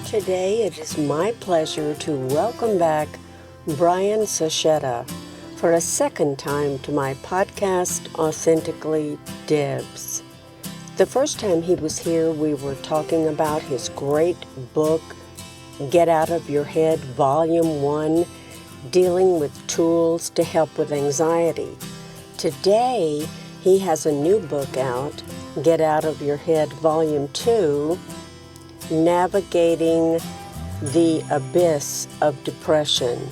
Today it is my pleasure to welcome back Brian Sachetta for a second time to my podcast, Authentically Debs. The first time he was here, we were talking about his great book, Get Out of Your Head, Volume 1, dealing with tools to help with anxiety. Today, he has a new book out, Get Out of Your Head, Volume 2, Navigating the Abyss of Depression.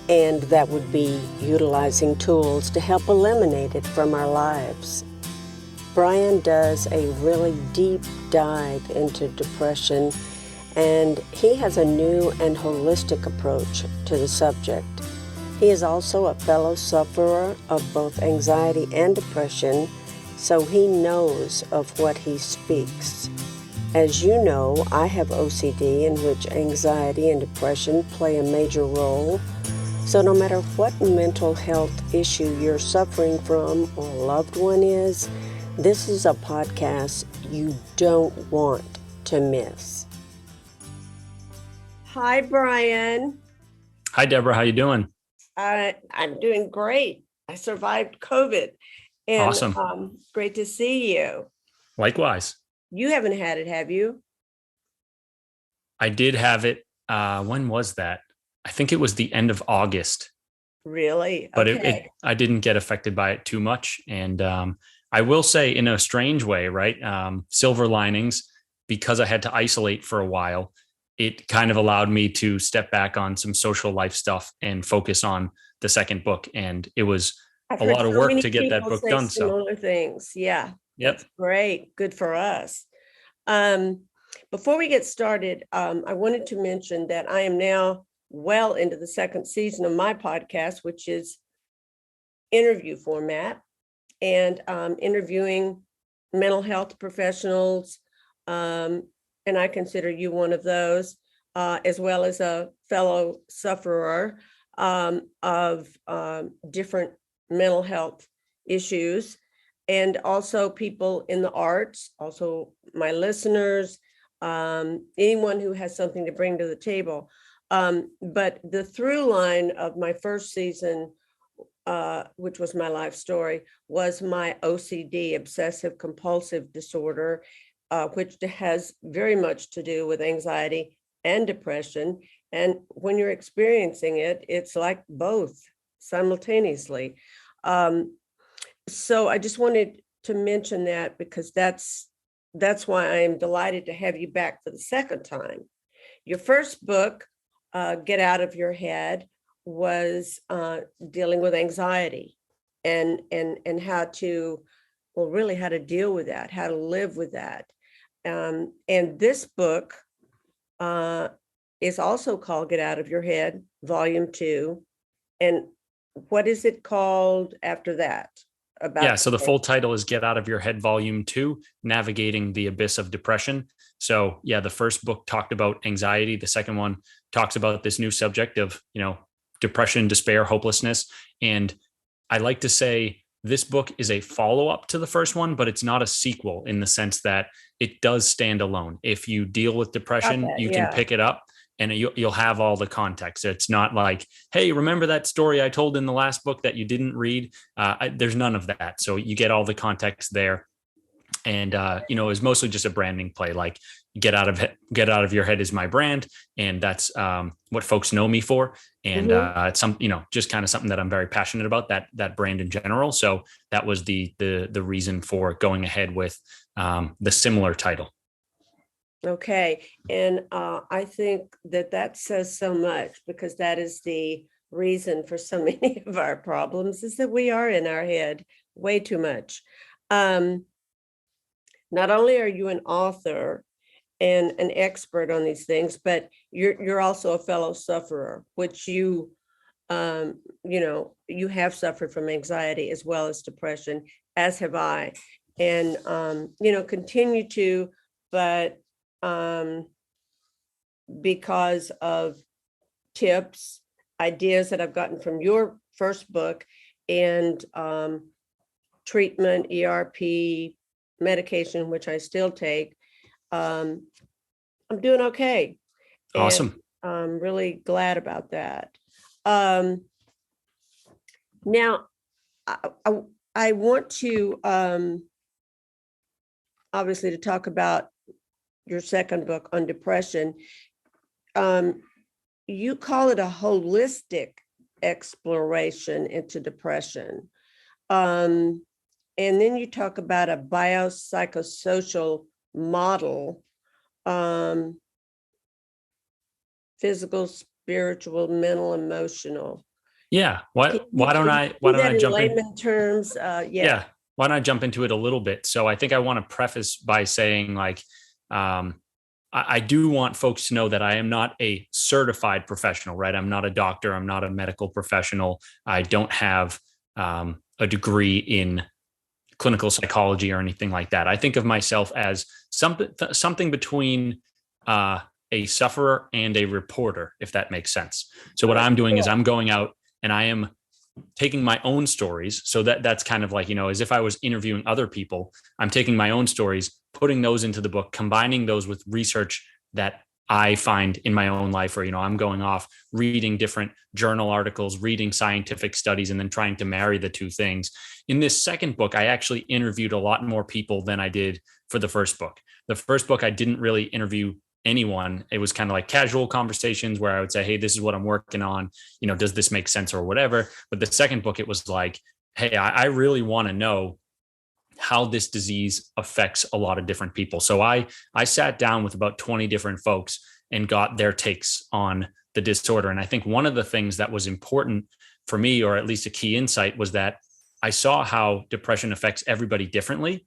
And that would be utilizing tools to help eliminate it from our lives. Brian does a really deep dive into depression, and he has a new and holistic approach to the subject. He is also a fellow sufferer of both anxiety and depression, so he knows of what he speaks. As you know, I have OCD, in which anxiety and depression play a major role. So no matter what mental health issue you're suffering from or a loved one is, this is a podcast you don't want to miss. Hi, Brian. Hi, Deborah. How you doing? I'm doing great. I survived COVID. And, awesome. Great to see you. Likewise. You haven't had it, have you? I did have it. When was that? I think it was the end of August. Really? But okay. I didn't get affected by it too much. And I will say, in a strange way, right? Silver linings, because I had to isolate for a while, it kind of allowed me to step back on some social life stuff and focus on the second book. And it was a lot of work to get that book done. Similar things. Yeah. Yep. That's great. Good for us. Before we get started, I wanted to mention that I am now well into the second season of my podcast, which is interview format, and interviewing mental health professionals. And I consider you one of those, as well as a fellow sufferer of different mental health issues. And also people in the arts, also my listeners, anyone who has something to bring to the table. But the through line of my first season, which was my life story, was my OCD, obsessive compulsive disorder, which has very much to do with anxiety and depression. And when you're experiencing it, it's like both simultaneously. So I just wanted to mention that because that's why I am delighted to have you back for the second time. Your first book, Get Out of Your Head, was dealing with anxiety and how to, well, really how to deal with that, how to live with that. And this book is also called Get Out of Your Head, Volume 2. And what is it called after that? So the full title is Get Out of Your Head, Volume 2, Navigating the Abyss of Depression. So the first book talked about anxiety. The second one talks about this new subject of, depression, despair, hopelessness. And I like to say this book is a follow-up to the first one, but it's not a sequel in the sense that it does stand alone. If you deal with depression, you can pick it up and you'll have all the context. It's not like, hey, remember that story I told in the last book that you didn't read? There's none of that. So you get all the context there. And, it's mostly just a branding play. Like Get Out of Your Head is my brand. And that's what folks know me for. And it's just kind of something that I'm very passionate about, that brand in general. So that was the reason for going ahead with the similar title. Okay. And I think that says so much, because that is the reason for so many of our problems, is that we are in our head way too much. Not only are you an author and an expert on these things, but you're also a fellow sufferer, which you have suffered from anxiety as well as depression, as have I, and continue to, but because of tips, ideas that I've gotten from your first book, and treatment, ERP, medication, which I still take, I'm doing okay. And Awesome. I'm really glad about that. Now, I want to obviously to talk about your second book on depression. You call it a holistic exploration into depression. And then you talk about a biopsychosocial model, physical, spiritual, mental, emotional. Yeah. Why don't I in jump in? layman terms? Yeah. Why don't I jump into it a little bit? So I think I want to preface by saying, like, I do want folks to know that I am not a certified professional, right? I'm not a doctor. I'm not a medical professional. I don't have a degree in clinical psychology or anything like that. I think of myself as something between a sufferer and a reporter, if that makes sense. So what I'm doing is I'm going out and I am taking my own stories. So that's kind of like, as if I was interviewing other people. I'm taking my own stories, putting those into the book, combining those with research that I find in my own life, or, I'm going off reading different journal articles, reading scientific studies, and then trying to marry the two things. In this second book, I actually interviewed a lot more people than I did for the first book. The first book, I didn't really interview anyone. It was kind of like casual conversations where I would say, hey, this is what I'm working on. Does this make sense or whatever? But the second book, it was like, hey, I really want to know how this disease affects a lot of different people. So I sat down with about 20 different folks and got their takes on the disorder. And I think one of the things that was important for me, or at least a key insight, was that I saw how depression affects everybody differently,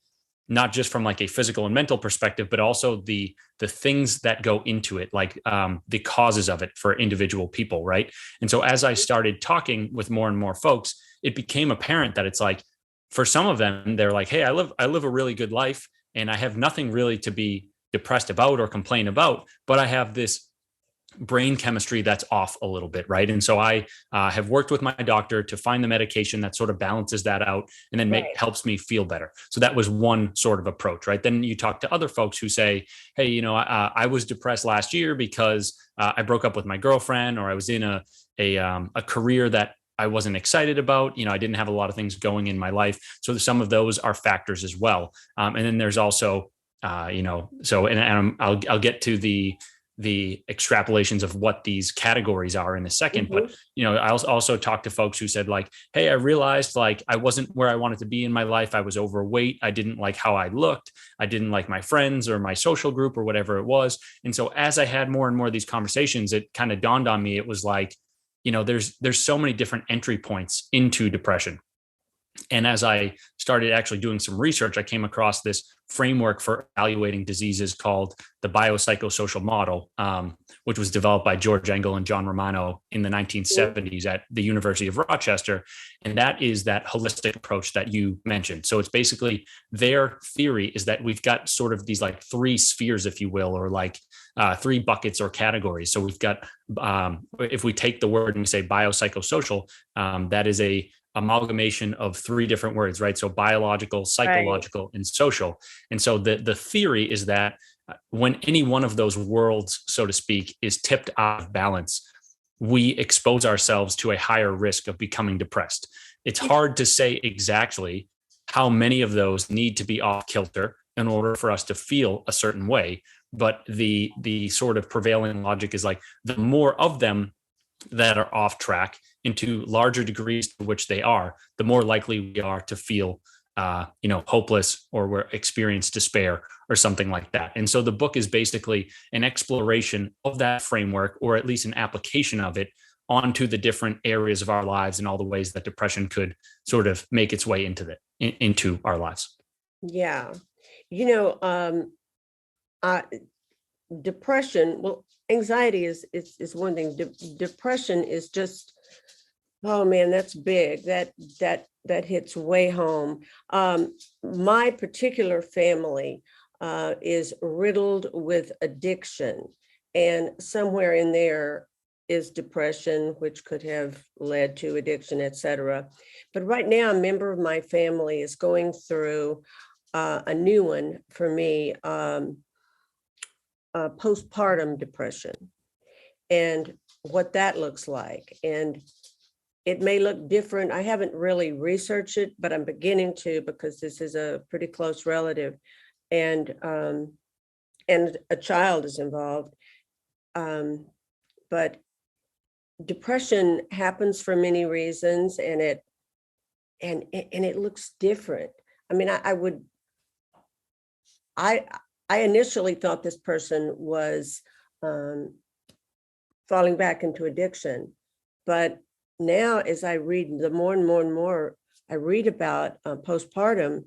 not just from like a physical and mental perspective, but also the things that go into it, like the causes of it for individual people, right? And so as I started talking with more and more folks, it became apparent that it's like, for some of them, they're like, hey, I live a really good life and I have nothing really to be depressed about or complain about, but I have this brain chemistry that's off a little bit, right? And so I have worked with my doctor to find the medication that sort of balances that out and then helps me feel better. So that was one sort of approach, right? Then you talk to other folks who say, hey, I was depressed last year because I broke up with my girlfriend, or I was in a career that I wasn't excited about. I didn't have a lot of things going in my life. So some of those are factors as well. And then there's also, I'll get to the extrapolations of what these categories are in a second. But, I also talked to folks who said like, hey, I realized like I wasn't where I wanted to be in my life. I was overweight. I didn't like how I looked. I didn't like my friends or my social group or whatever it was. And so as I had more and more of these conversations, it kind of dawned on me. It was like, there's so many different entry points into depression. And as I started actually doing some research, I came across this framework for evaluating diseases called the biopsychosocial model, which was developed by George Engel and John Romano in the 1970s at the University of Rochester. And that is that holistic approach that you mentioned. So it's basically, their theory is that we've got sort of these like three spheres, if you will, or like three buckets or categories. So we've got, if we take the word and we say biopsychosocial, that is a amalgamation of three different words, right? So biological, psychological, and social. And so the theory is that when any one of those worlds, so to speak, is tipped out of balance, we expose ourselves to a higher risk of becoming depressed. It's hard to say exactly how many of those need to be off kilter in order for us to feel a certain way. But the sort of prevailing logic is like, the more of them that are off track, into larger degrees to which they are, the more likely we are to feel hopeless, or we're experience despair or something like that. And so the book is basically an exploration of that framework, or at least an application of it onto the different areas of our lives and all the ways that depression could sort of make its way into our lives. Yeah. Depression, well, anxiety is one thing. Depression is just, oh man, that's big. That hits way home. My particular family is riddled with addiction, and somewhere in there is depression, which could have led to addiction, etc. But right now, a member of my family is going through a new one for me. postpartum depression and what that looks like. And it may look different. I haven't really researched it, but I'm beginning to, because this is a pretty close relative, and a child is involved. But depression happens for many reasons, and it looks different. I mean, I initially thought this person was falling back into addiction, but now as I read, the more and more I read about postpartum,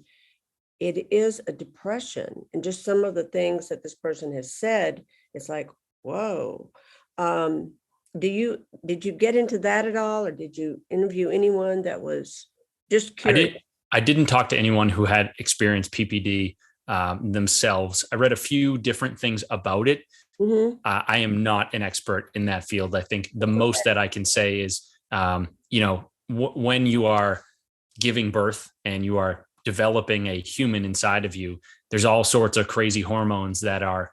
it is a depression. And just some of the things that this person has said, it's like, whoa. Did you get into that at all, or did you interview anyone that was just curious? I didn't talk to anyone who had experienced PPD themselves. I read a few different things about it. Mm-hmm. I am not an expert in that field. I think the most that I can say is, when you are giving birth and you are developing a human inside of you, there's all sorts of crazy hormones that are,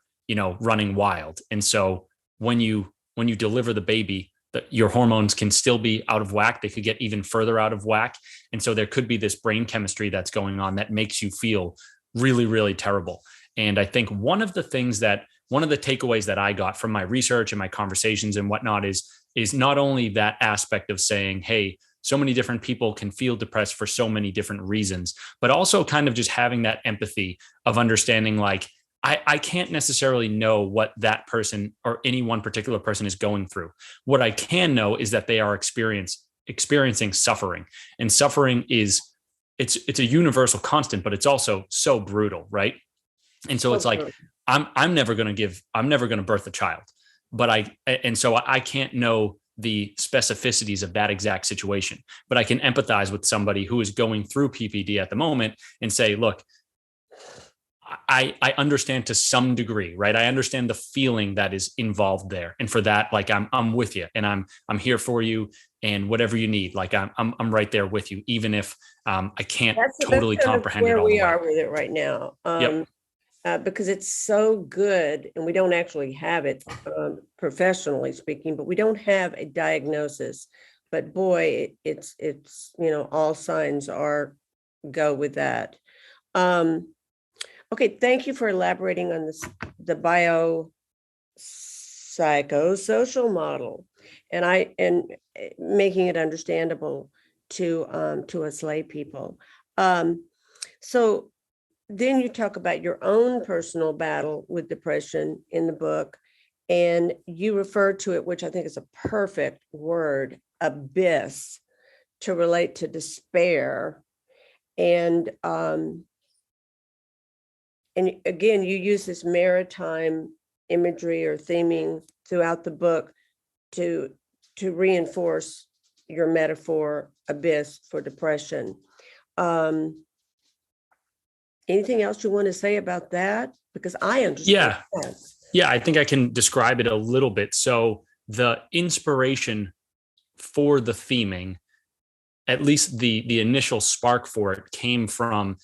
running wild. And so when you deliver the baby, your hormones can still be out of whack. They could get even further out of whack. And so there could be this brain chemistry that's going on that makes you feel really, really terrible. And I think one of the takeaways that I got from my research and my conversations and whatnot is not only that aspect of saying, hey, so many different people can feel depressed for so many different reasons, but also kind of just having that empathy of understanding, like, I can't necessarily know what that person or any one particular person is going through. What I can know is that they are experiencing suffering, and suffering is it's a universal constant, but it's also so brutal, right? And so it's like, I'm never going to birth a child, but I can't know the specificities of that exact situation, but I can empathize with somebody who is going through PPD at the moment and say, look, I understand to some degree, right? I understand the feeling that is involved there. And for that, like, I'm with you, and I'm here for you, and whatever you need, like, I'm right there with you, even if I can't totally comprehend it all. Where we are with it right now. Because it's so good, and we don't actually have it professionally speaking, but we don't have a diagnosis. But boy, it's all signs are go with that. Okay, thank you for elaborating on this, the biopsychosocial model, and making it understandable to us lay people. So then you talk about your own personal battle with depression in the book, and you refer to it, which I think is a perfect word, abyss, to relate to despair. And again, you use this maritime imagery or theming throughout the book to reinforce your metaphor abyss for depression. Anything else you want to say about that? Because I understand. Yeah, I think I can describe it a little bit. So the inspiration for the theming, at least the initial spark for it, came from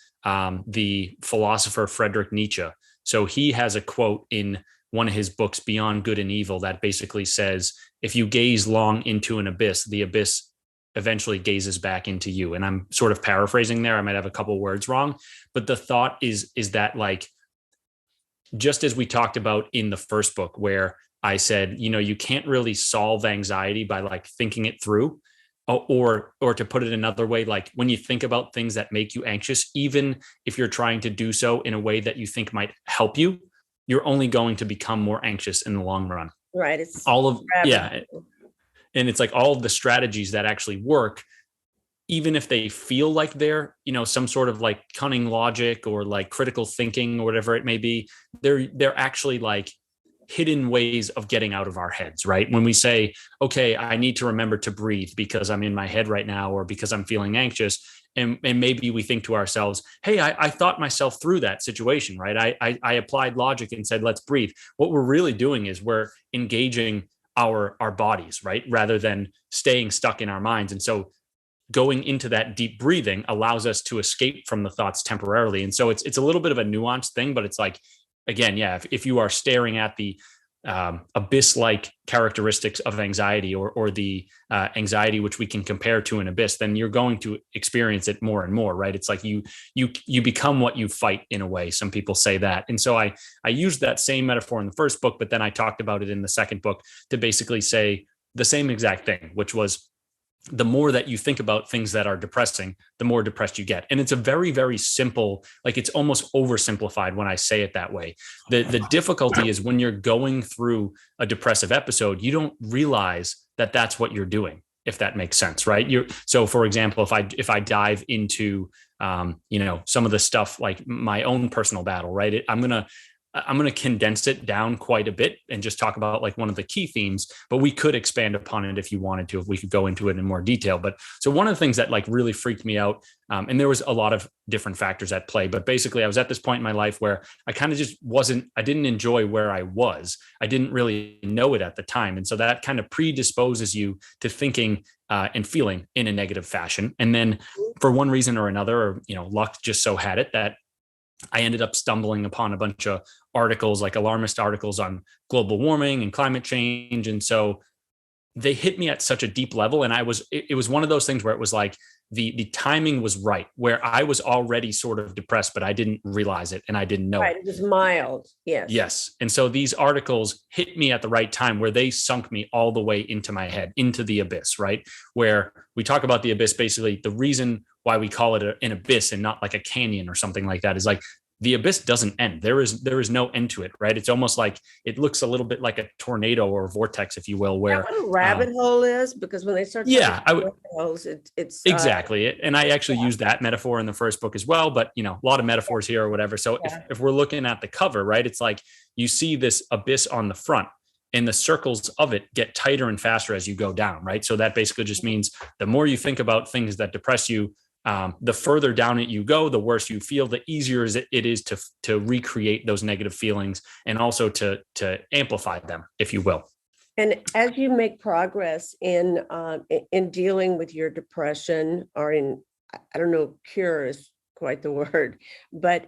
the philosopher Friedrich Nietzsche. So he has a quote in one of his books, Beyond Good and Evil, that basically says, if you gaze long into an abyss, the abyss eventually gazes back into you. And I'm sort of paraphrasing there. I might have a couple words wrong, but the thought is that, like, just as we talked about in the first book, where I said, you can't really solve anxiety by, like, thinking it through, or to put it another way, like, when you think about things that make you anxious, even if you're trying to do so in a way that you think might help you, you're only going to become more anxious in the long run. Right. It's and it's like all of the strategies that actually work, even if they feel like they're, some sort of like cunning logic or like critical thinking or whatever it may be, they're actually like hidden ways of getting out of our heads, right? When we say, okay, I need to remember to breathe because I'm in my head right now, or because I'm feeling anxious. And maybe we think to ourselves, hey, I thought myself through that situation, right? I applied logic and said, let's breathe. What we're really doing is we're engaging our bodies, right? Rather than staying stuck in our minds. And so going into that deep breathing allows us to escape from the thoughts temporarily. And so it's a little bit of a nuanced thing, but it's like, again, yeah, if you are staring at the abyss-like characteristics of anxiety, or the anxiety which we can compare to an abyss, then you're going to experience it more and more, right? It's like you become what you fight, in a way. Some people say that. And so I used that same metaphor in the first book, but then I talked about it in the second book to basically say the same exact thing, which was, the more that you think about things that are depressing, the more depressed you get. And it's a very, very simple, like, it's almost oversimplified when I say it that way. The difficulty is when you're going through a depressive episode, you don't realize that that's what you're doing, if that makes sense, right? So for example, if I dive into, some of the stuff, like my own personal battle, right? I'm going to condense it down quite a bit and just talk about like one of the key themes, but we could expand upon it if you wanted to, if we could go into it in more detail. But so one of the things that like really freaked me out, and there was a lot of different factors at play, but basically I was at this point in my life where I kind of just I didn't enjoy where I was. I didn't really know it at the time. And so that kind of predisposes you to thinking and feeling in a negative fashion. And then for one reason or another, or, luck just so had it that I ended up stumbling upon a bunch of articles, like alarmist articles on global warming and climate change. And so they hit me at such a deep level. And it was one of those things where it was like the timing was right, where I was already sort of depressed, but I didn't realize it and I didn't know it. It was mild. Yes. Yes. And so these articles hit me at the right time, where they sunk me all the way into my head, into the abyss, right? Where we talk about the abyss, basically the reason why we call it an abyss and not like a canyon or something like that is like, the abyss doesn't end. There is no end to it, right? It's almost like, it looks a little bit like a tornado or a vortex, if you will, where what a rabbit hole is, because when they start rabbit holes, it's exactly. And I actually used that metaphor in the first book as well, but a lot of metaphors here or whatever. So if we're looking at the cover, right, it's like you see this abyss on the front, and the circles of it get tighter and faster as you go down, right? So that basically just means the more you think about things that depress you, the further down it you go, the worse you feel, the easier it is to recreate those negative feelings, and also to amplify them, if you will. And as you make progress in dealing with your depression, or I don't know, cure is quite the word, but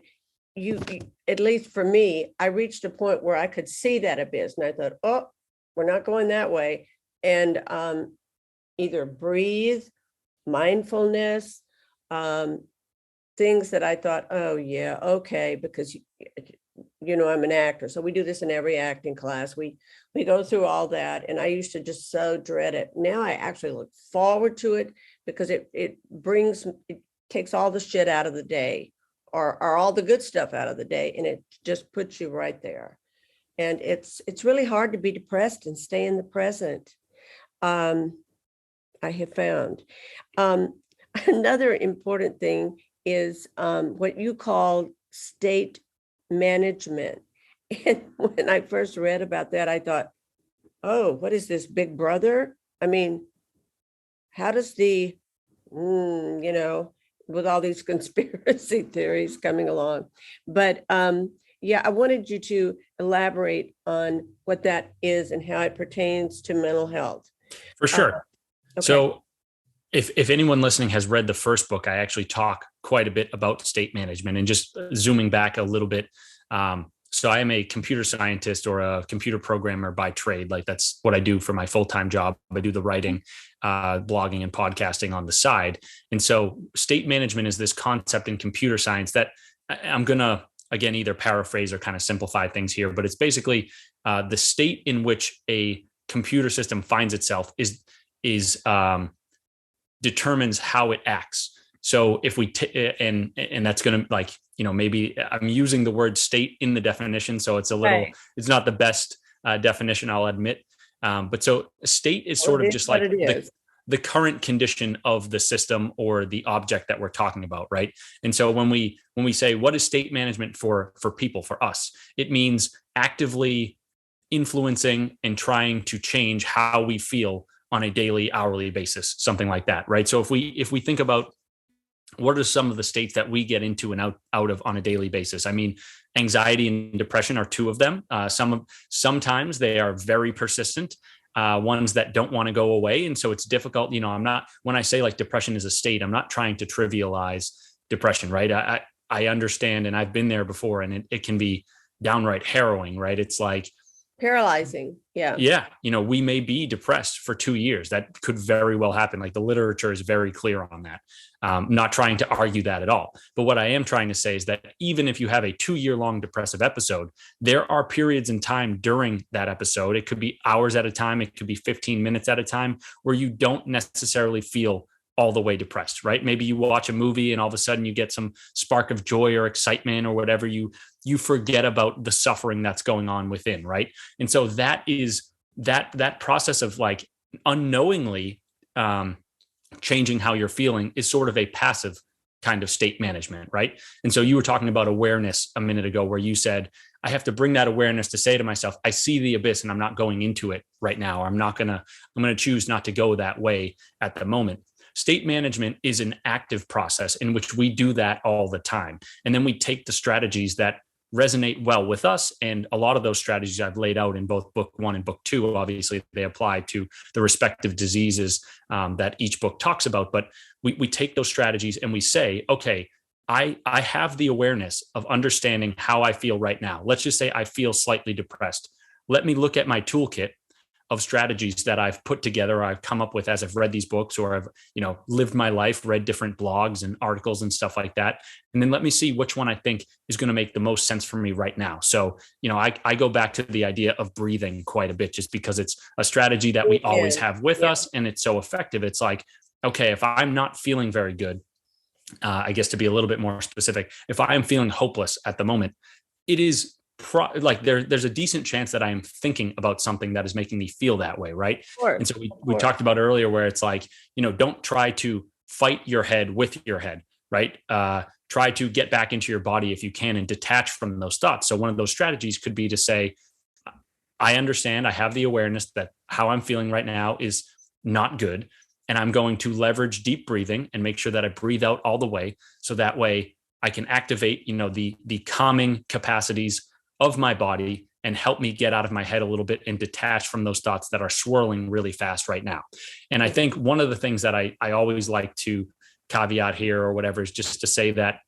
you, at least for me, I reached a point where I could see that abyss, and I thought, oh, we're not going that way. And either breathe, mindfulness, things that I thought, oh yeah, okay, because I'm an actor, so we do this in every acting class. We go through all that, and I used to just so dread it. Now I actually look forward to it, because it takes all the shit out of the day, or all the good stuff out of the day, and it just puts you right there. And it's really hard to be depressed and stay in the present. I have found. Another important thing is what you call state management. And when I first read about that, I thought, oh, what is this, Big Brother? I mean, how does with all these conspiracy theories coming along. But I wanted you to elaborate on what that is and how it pertains to mental health. For sure. Okay. So if anyone listening has read the first book, I actually talk quite a bit about state management, and just zooming back a little bit. So I am a computer scientist, or a computer programmer by trade. Like, that's what I do for my full-time job. I do the writing, blogging, and podcasting on the side. And so state management is this concept in computer science that I'm going to, again, either paraphrase or kind of simplify things here, but it's basically the state in which a computer system finds itself is determines how it acts. So if we and that's going to, maybe I'm using the word state in the definition, so it's a little, it's not the best definition, I'll admit. But so state is sort of just like the current condition of the system or the object that we're talking about, right? And so when we say, what is state management for people, for us, it means actively influencing and trying to change how we feel on a daily, hourly basis, something like that, right? So if we think about what are some of the states that we get into and out of on a daily basis, I mean, anxiety and depression are two of them. Sometimes they are very persistent, ones that don't want to go away, and so it's difficult. When I say like depression is a state, I'm not trying to trivialize depression, right? I understand, and I've been there before, and it can be downright harrowing, right? It's like, paralyzing. Yeah. we may be depressed for 2 years. That could very well happen. Like, the literature is very clear on that. Not trying to argue that at all. But what I am trying to say is that even if you have a 2-year long depressive episode, there are periods in time during that episode. It could be hours at a time. It could be 15 minutes at a time where you don't necessarily feel all the way depressed, right? Maybe you watch a movie and all of a sudden you get some spark of joy or excitement or whatever. You forget about the suffering that's going on within, right? And so that is that process of like unknowingly changing how you're feeling is sort of a passive kind of state management, right? And so you were talking about awareness a minute ago, where you said, I have to bring that awareness to say to myself, I see the abyss and I'm not going into it right now. I'm going to choose not to go that way at the moment. State management is an active process in which we do that all the time. And then we take the strategies that resonate well with us. And a lot of those strategies I've laid out in both book 1 and book 2, obviously they apply to the respective diseases that each book talks about. But we take those strategies and we say, okay, I have the awareness of understanding how I feel right now. Let's just say I feel slightly depressed. Let me look at my toolkit of strategies that I've put together, or I've come up with as I've read these books, or I've, lived my life, read different blogs and articles and stuff like that. And then let me see which one I think is going to make the most sense for me right now. So, I go back to the idea of breathing quite a bit, just because it's a strategy that we always have with us and it's so effective. It's like, okay, if I'm not feeling very good, I guess to be a little bit more specific, if I am feeling hopeless at the moment, it is there's a decent chance that I am thinking about something that is making me feel that way, right? And so we talked about earlier where it's like, don't try to fight your head with your head, right? Try to get back into your body if you can and detach from those thoughts. So one of those strategies could be to say, I understand, I have the awareness that how I'm feeling right now is not good. And I'm going to leverage deep breathing and make sure that I breathe out all the way. So that way I can activate, the calming capacities of my body and help me get out of my head a little bit and detach from those thoughts that are swirling really fast right now. And I think one of the things that I always like to caveat here or whatever is just to say that,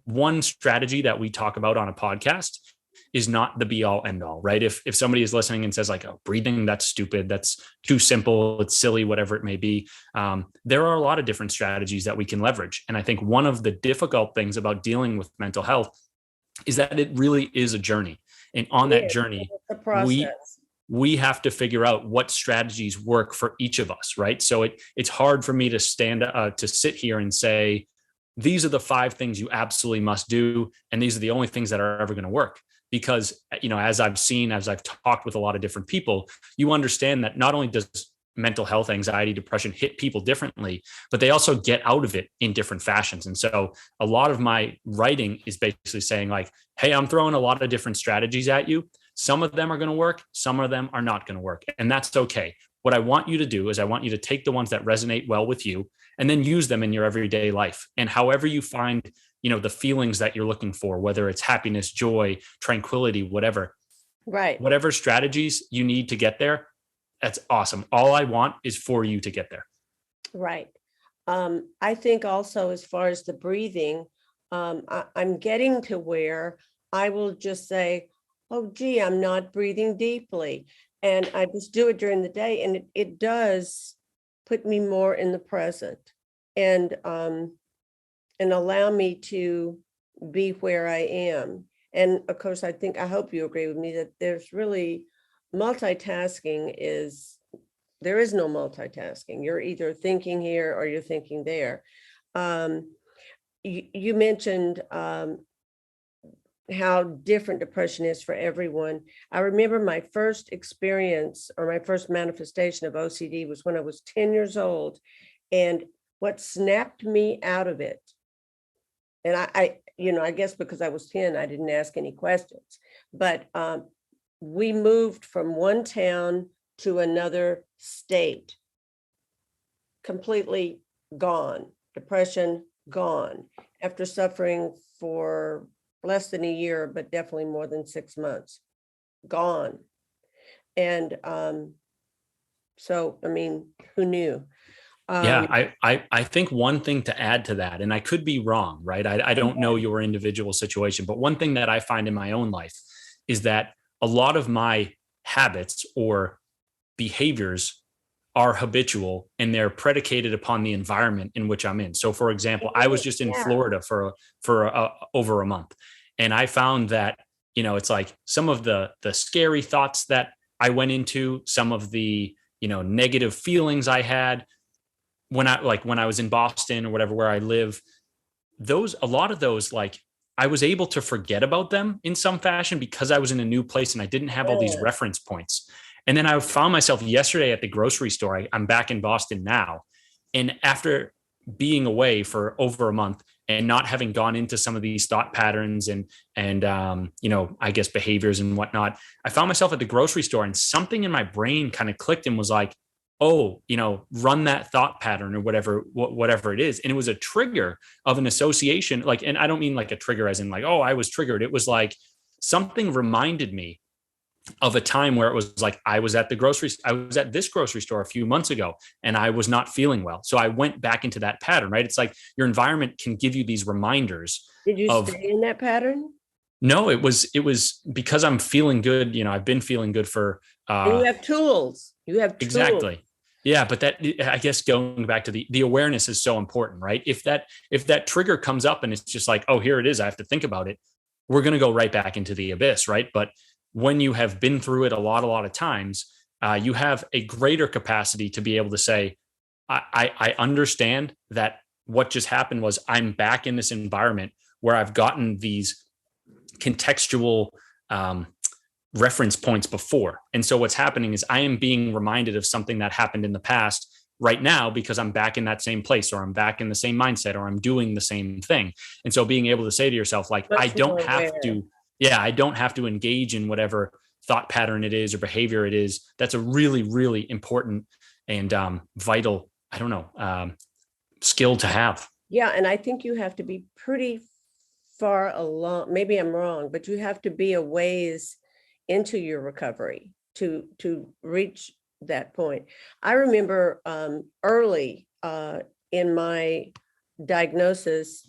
one strategy that we talk about on a podcast is not the be all end all, right? If somebody is listening and says like, oh, breathing, that's stupid, that's too simple, it's silly, whatever it may be. There are a lot of different strategies that we can leverage. And I think one of the difficult things about dealing with mental health is that it really is a journey. And on that journey, we have to figure out what strategies work for each of us, right? So it's hard for me to to sit here and say, these are the 5 things you absolutely must do, and these are the only things that are ever going to work. Because, as I've talked with a lot of different people, you understand that not only does mental health, anxiety, depression hit people differently, but they also get out of it in different fashions. And so a lot of my writing is basically saying like, hey, I'm throwing a lot of different strategies at you. Some of them are going to work. Some of them are not going to work. And that's okay. What I want you to do is I want you to take the ones that resonate well with you and then use them in your everyday life. And however you find, the feelings that you're looking for, whether it's happiness, joy, tranquility, whatever, right, whatever strategies you need to get there, that's awesome. All I want is for you to get there. Right. I think also as far as the breathing, I'm getting to where I will just say, oh, gee, I'm not breathing deeply. And I just do it during the day. And it does put me more in the present and allow me to be where I am. And of course, I hope you agree with me that there's really multitasking there is no multitasking. You're either thinking here or you're thinking there. You mentioned how different depression is for everyone. I remember my first experience or my first manifestation of OCD was when I was 10 years old. And what snapped me out of it, and I guess because I was 10, I didn't ask any questions, but we moved from one town to another state, completely gone, depression gone, after suffering for less than a year, but definitely more than 6 months, gone. And so, I mean, who knew? Yeah, I think one thing to add to that, and I could be wrong, right? I don't know your individual situation, but one thing that I find in my own life is that a lot of my habits or behaviors are habitual and they're predicated upon the environment in which I'm in. So, for example, I was just in Florida for over a month, and I found that it's like some of the scary thoughts that I went into, some of the negative feelings I had when I was in Boston or whatever, where I live, a lot of those, like, I was able to forget about them in some fashion because I was in a new place and I didn't have all these reference points. And then I found myself yesterday at the grocery store. I'm back in Boston now. And after being away for over a month and not having gone into some of these thought patterns and I guess behaviors and whatnot, I found myself at the grocery store and something in my brain kind of clicked and was like, oh, run that thought pattern or whatever it is. And it was a trigger of an association. Like, and I don't mean like a trigger as in like, oh, I was triggered. It was like something reminded me of a time where it was like, I was at this grocery store a few months ago and I was not feeling well. So I went back into that pattern, right? It's like your environment can give you these reminders. Did you stay in that pattern? No, it was because I'm feeling good. I've been feeling good for, and you have tools. Exactly. Yeah. But that, I guess, going back to the awareness is so important, right? If that trigger comes up and it's just like, oh, here it is, I have to think about it, we're going to go right back into the abyss, right? But when you have been through it a lot of times, you have a greater capacity to be able to say, I understand that what just happened was I'm back in this environment where I've gotten these contextual reference points before. And so what's happening is I am being reminded of something that happened in the past right now because I'm back in that same place, or I'm back in the same mindset, or I'm doing the same thing. And so being able to say to yourself, like, I don't have to engage in whatever thought pattern it is or behavior it is. That's a really, really important and vital, skill to have. Yeah. And I think you have to be pretty far along. Maybe I'm wrong, but you have to be a ways into your recovery to reach that point. I remember early in my diagnosis,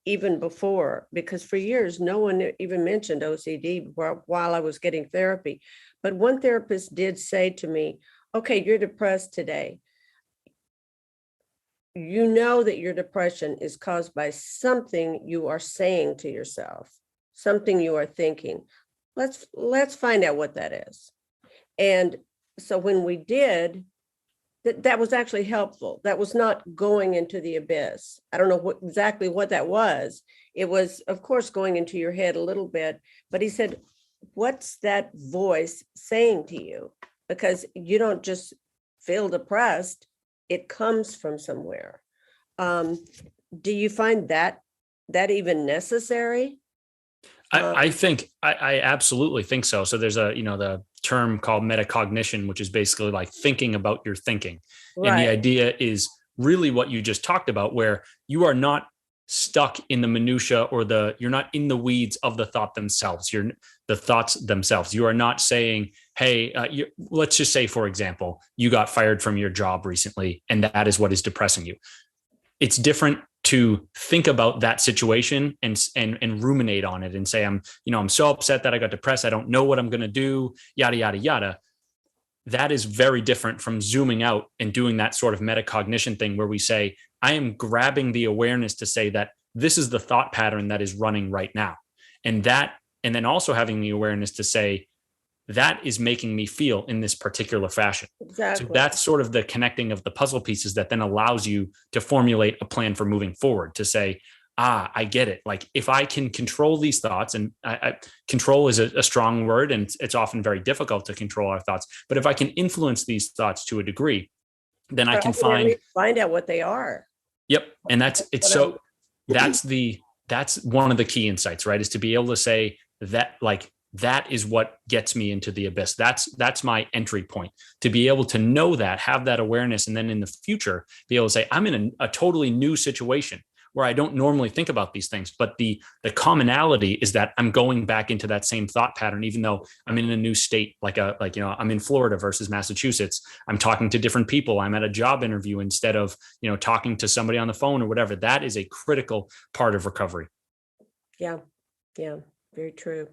even before, because for years, no one even mentioned OCD while I was getting therapy. But one therapist did say to me, okay, you're depressed today. You know that your depression is caused by something you are saying to yourself, something you are thinking. Let's find out what that is. And so when we did, that was actually helpful. That was not going into the abyss. I don't know exactly what that was. It was, of course, going into your head a little bit, but he said, what's that voice saying to you? Because you don't just feel depressed, it comes from somewhere. Do you find that even necessary? I think I absolutely think so. So there's the term called metacognition, which is basically like thinking about your thinking. Right. And the idea is really what you just talked about, where you are not stuck in the minutia or you're not in the weeds of the thought themselves. You're the thoughts themselves. You are not saying, hey, let's just say, for example, you got fired from your job recently, and that is what is depressing you. It's different to think about that situation and ruminate on it and say, I'm so upset that I got depressed. I don't know what I'm going to do, yada, yada, yada. That is very different from zooming out and doing that sort of metacognition thing where we say, I am grabbing the awareness to say that this is the thought pattern that is running right now. And then also having the awareness to say, that is making me feel in this particular fashion. Exactly. So that's sort of the connecting of the puzzle pieces that then allows you to formulate a plan for moving forward, to say, I get it. Like, if I can control these thoughts, and control is a strong word, and it's often very difficult to control our thoughts, but if I can influence these thoughts to a degree, then I can find out what they are. Yep. And that's one of the key insights, right? Is to be able to say that, like, that is what gets me into the abyss. That's my entry point, to be able to know that, have that awareness. And then in the future, be able to say, I'm in a totally new situation where I don't normally think about these things. But the commonality is that I'm going back into that same thought pattern, even though I'm in a new state, I'm in Florida versus Massachusetts. I'm talking to different people. I'm at a job interview instead of, talking to somebody on the phone or whatever. That is a critical part of recovery. Yeah. Yeah. Very true.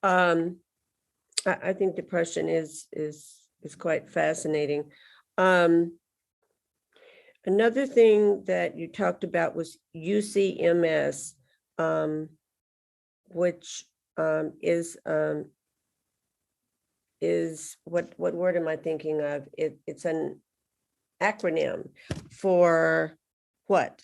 I think depression is quite fascinating. Another thing that you talked about was UCMS, which is what word am I thinking of? It's an acronym for what?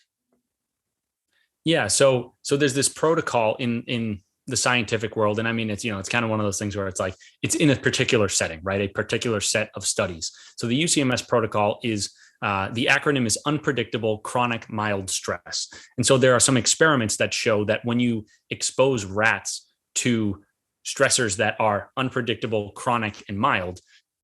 Yeah, so there's this protocol in the scientific world, and I mean, it's kind of one of those things where it's like it's in a particular setting, right? A particular set of studies. So the UCMS protocol is the acronym is unpredictable chronic mild stress, and so there are some experiments that show that when you expose rats to stressors that are unpredictable, chronic, and mild,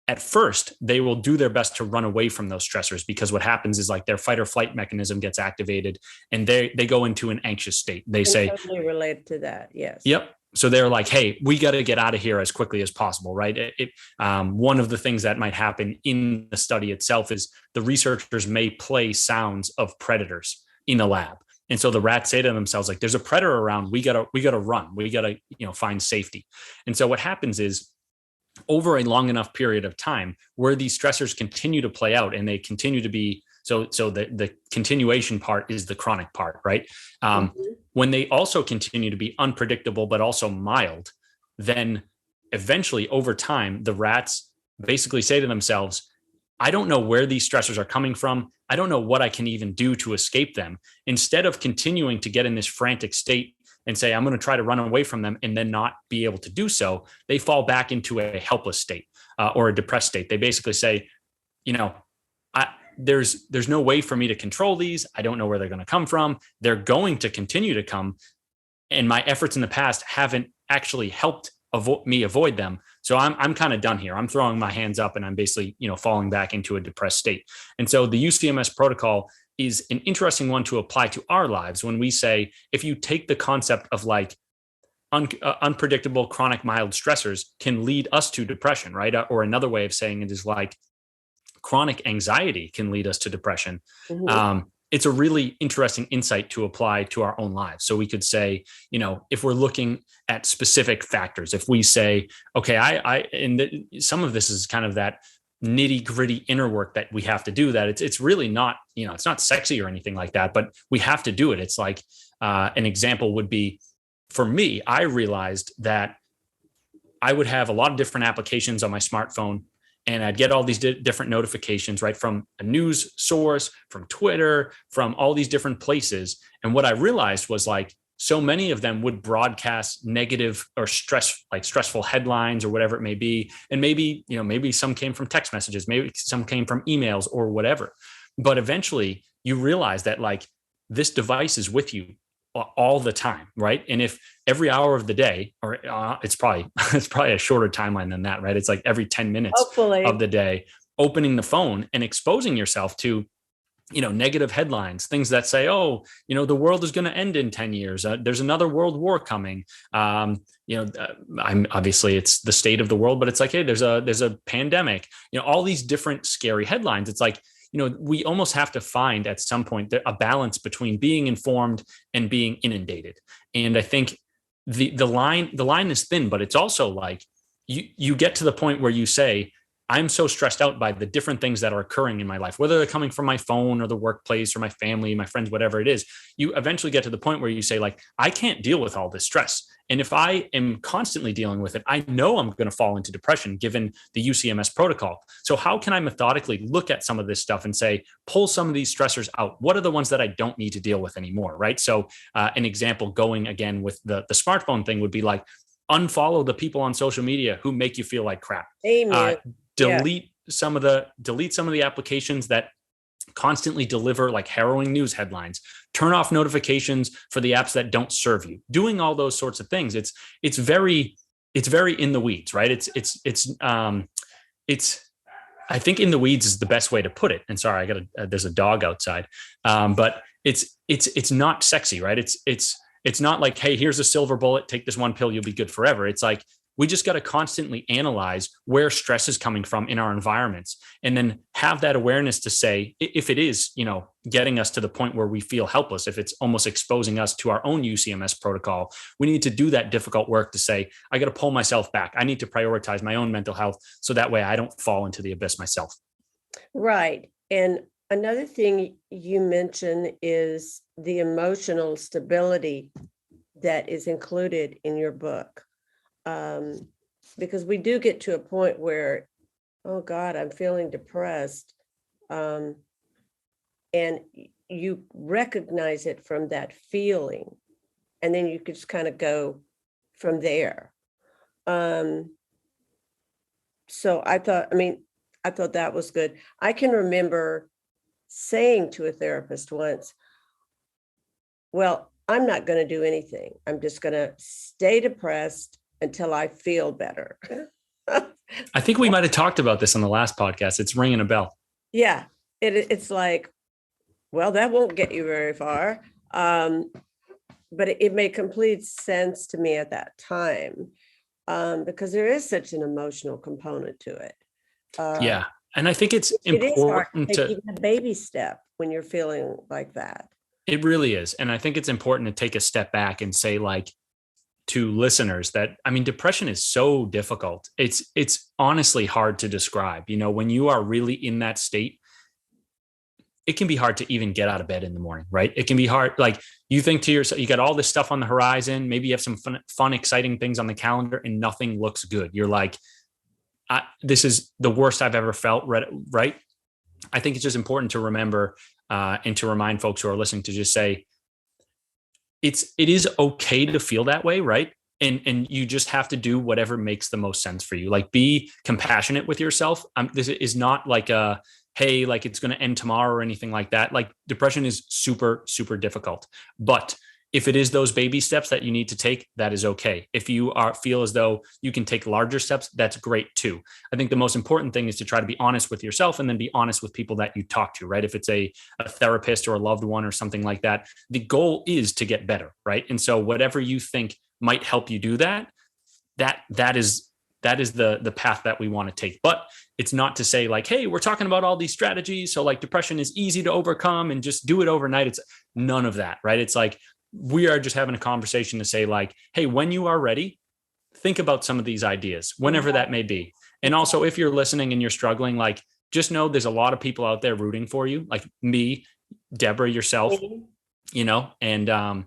at first, they will do their best to run away from those stressors, because what happens is like their fight or flight mechanism gets activated and they go into an anxious state. They say, totally related to that. Yes. Yep. So they're like, hey, we got to get out of here as quickly as possible, right? One of the things that might happen in the study itself is the researchers may play sounds of predators in a lab. And so the rats say to themselves, like, there's a predator around. We gotta run. We gotta, find safety. And so what happens is, over a long enough period of time where these stressors continue to play out and they continue to be so the continuation part is the chronic part, right? When they also continue to be unpredictable but also mild, then eventually over time the rats basically say to themselves, I don't know where these stressors are coming from. I don't know what I can even do to escape them. Instead of continuing to get in this frantic state and say, I'm going to try to run away from them and then not be able to do so, they fall back into a helpless state or a depressed state. They basically say, there's no way for me to control these. I don't know where they're going to come from. They're going to continue to come. And my efforts in the past haven't actually helped me avoid them. So I'm kind of done here. I'm throwing my hands up and I'm basically, falling back into a depressed state. And so the UCMS protocol is an interesting one to apply to our lives when we say, if you take the concept of like unpredictable chronic mild stressors can lead us to depression, right? Or another way of saying it is like chronic anxiety can lead us to depression. Mm-hmm. It's a really interesting insight to apply to our own lives. So we could say, if we're looking at specific factors, if we say, okay, some of this is kind of that nitty gritty inner work that we have to do, that it's really not, it's not sexy or anything like that, but we have to do it. It's like an example would be, for me, I realized that I would have a lot of different applications on my smartphone and I'd get all these different notifications, right, from a news source, from Twitter, from all these different places. And what I realized was like, so many of them would broadcast negative or stressful headlines or whatever it may be. And maybe, maybe some came from text messages, maybe some came from emails or whatever. But eventually you realize that like this device is with you all the time, right? And if every hour of the day, or it's probably a shorter timeline than that, right? It's like every 10 minutes Hopefully. Of the day, opening the phone and exposing yourself to negative headlines, things that say, oh, the world is going to end in 10 years. There's another world war coming. I'm obviously it's the state of the world, but it's like, hey, there's a pandemic, all these different scary headlines. It's like, we almost have to find at some point a balance between being informed and being inundated. And I think the line is thin, but it's also like you get to the point where you say, I'm so stressed out by the different things that are occurring in my life, whether they're coming from my phone or the workplace or my family, my friends, whatever it is. You eventually get to the point where you say, like, I can't deal with all this stress. And if I am constantly dealing with it, I know I'm going to fall into depression given the UCMS protocol. So how can I methodically look at some of this stuff and say, pull some of these stressors out? What are the ones that I don't need to deal with anymore, right? So an example going again with the smartphone thing would be like, unfollow the people on social media who make you feel like crap. Amen. Delete some of the applications that constantly deliver like harrowing news headlines. Turn off notifications for the apps that don't serve you. Doing all those sorts of things. It's very in the weeds, right? It's I think in the weeds is the best way to put it. And sorry, there's a dog outside. But it's not sexy, right? It's not like, hey, here's a silver bullet, take this one pill, you'll be good forever. It's like, we just got to constantly analyze where stress is coming from in our environments, and then have that awareness to say, if it is, getting us to the point where we feel helpless, if it's almost exposing us to our own UCMS protocol, we need to do that difficult work to say, I got to pull myself back. I need to prioritize my own mental health so that way I don't fall into the abyss myself. Right. And another thing you mentioned is the emotional stability that is included in your book. Because we do get to a point where, oh God, I'm feeling depressed. And you recognize it from that feeling, and then you could just kind of go from there. So I thought that was good. I can remember saying to a therapist once, well, I'm not going to do anything. I'm just going to stay depressed until I feel better. I think we might have talked about this on the last podcast. It's ringing a bell. Yeah, it's like, well, that won't get you very far. But it made complete sense to me at that time, because there is such an emotional component to it. Yeah. And I think it's it is hard important to take even a baby step when you're feeling like that. It really is. And I think it's important to take a step back and say, like, to listeners that, depression is so difficult. It's honestly hard to describe. When you are really in that state, it can be hard to even get out of bed in the morning, right? It can be hard. Like, you think to yourself, you got all this stuff on the horizon. Maybe you have some fun, exciting things on the calendar, and nothing looks good. You're like, this is the worst I've ever felt, right? I think it's just important to remember and to remind folks who are listening to just say, it is okay to feel that way, right? And you just have to do whatever makes the most sense for you. Like, be compassionate with yourself. This is not like hey, like it's going to end tomorrow or anything like that. Like, depression is super, super difficult. But if it is those baby steps that you need to take, that is okay. If you feel as though you can take larger steps, that's great too. I think the most important thing is to try to be honest with yourself, and then be honest with people that you talk to, right? If it's a therapist or a loved one or something like that, the goal is to get better, right? And so whatever you think might help you do that is the path that we want to take. But it's not to say like, hey, we're talking about all these strategies, so like depression is easy to overcome and just do it overnight. It's none of that, right? It's like, we are just having a conversation to say like, hey, when you are ready, think about some of these ideas, whenever that may be. And also, if you're listening and you're struggling, like, just know there's a lot of people out there rooting for you, like me, Deborah, yourself, and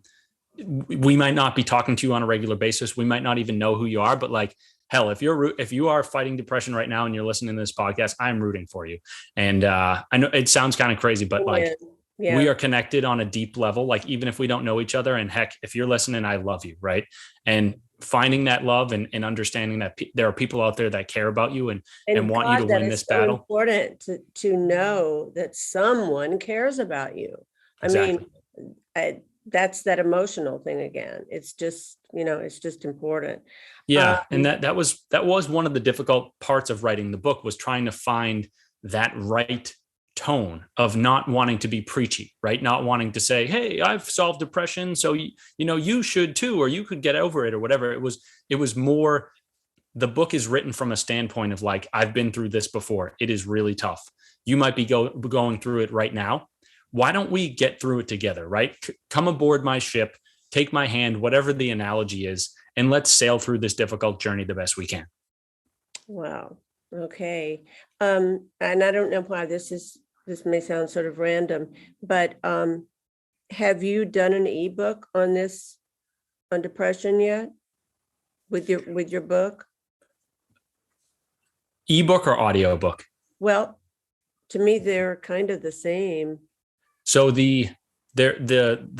we might not be talking to you on a regular basis. We might not even know who you are, but like, hell, if you are fighting depression right now and you're listening to this podcast, I'm rooting for you. And I know it sounds kind of crazy, but like, yeah, we are connected on a deep level, like, even if we don't know each other. And heck, if you're listening, I love you, right? And finding that love and understanding that there are people out there that care about you and want you to win this battle. It's important to know that someone cares about you. Exactly. That's that emotional thing again. It's just, it's just important. Yeah. And that was one of the difficult parts of writing the book, was trying to find that right tone of not wanting to be preachy, right? Not wanting to say, hey, I've solved depression, so you should too, or you could get over it, or whatever. It was more, the book is written from a standpoint of like, I've been through this before. It is really tough. You might be going through it right now. Why don't we get through it together, right? Come aboard my ship, take my hand, whatever the analogy is, and let's sail through this difficult journey the best we can. Wow. Okay. And I don't know why this may sound sort of random, but have you done an ebook on depression yet with your book? Ebook or audiobook? Well, to me, they're kind of the same. So the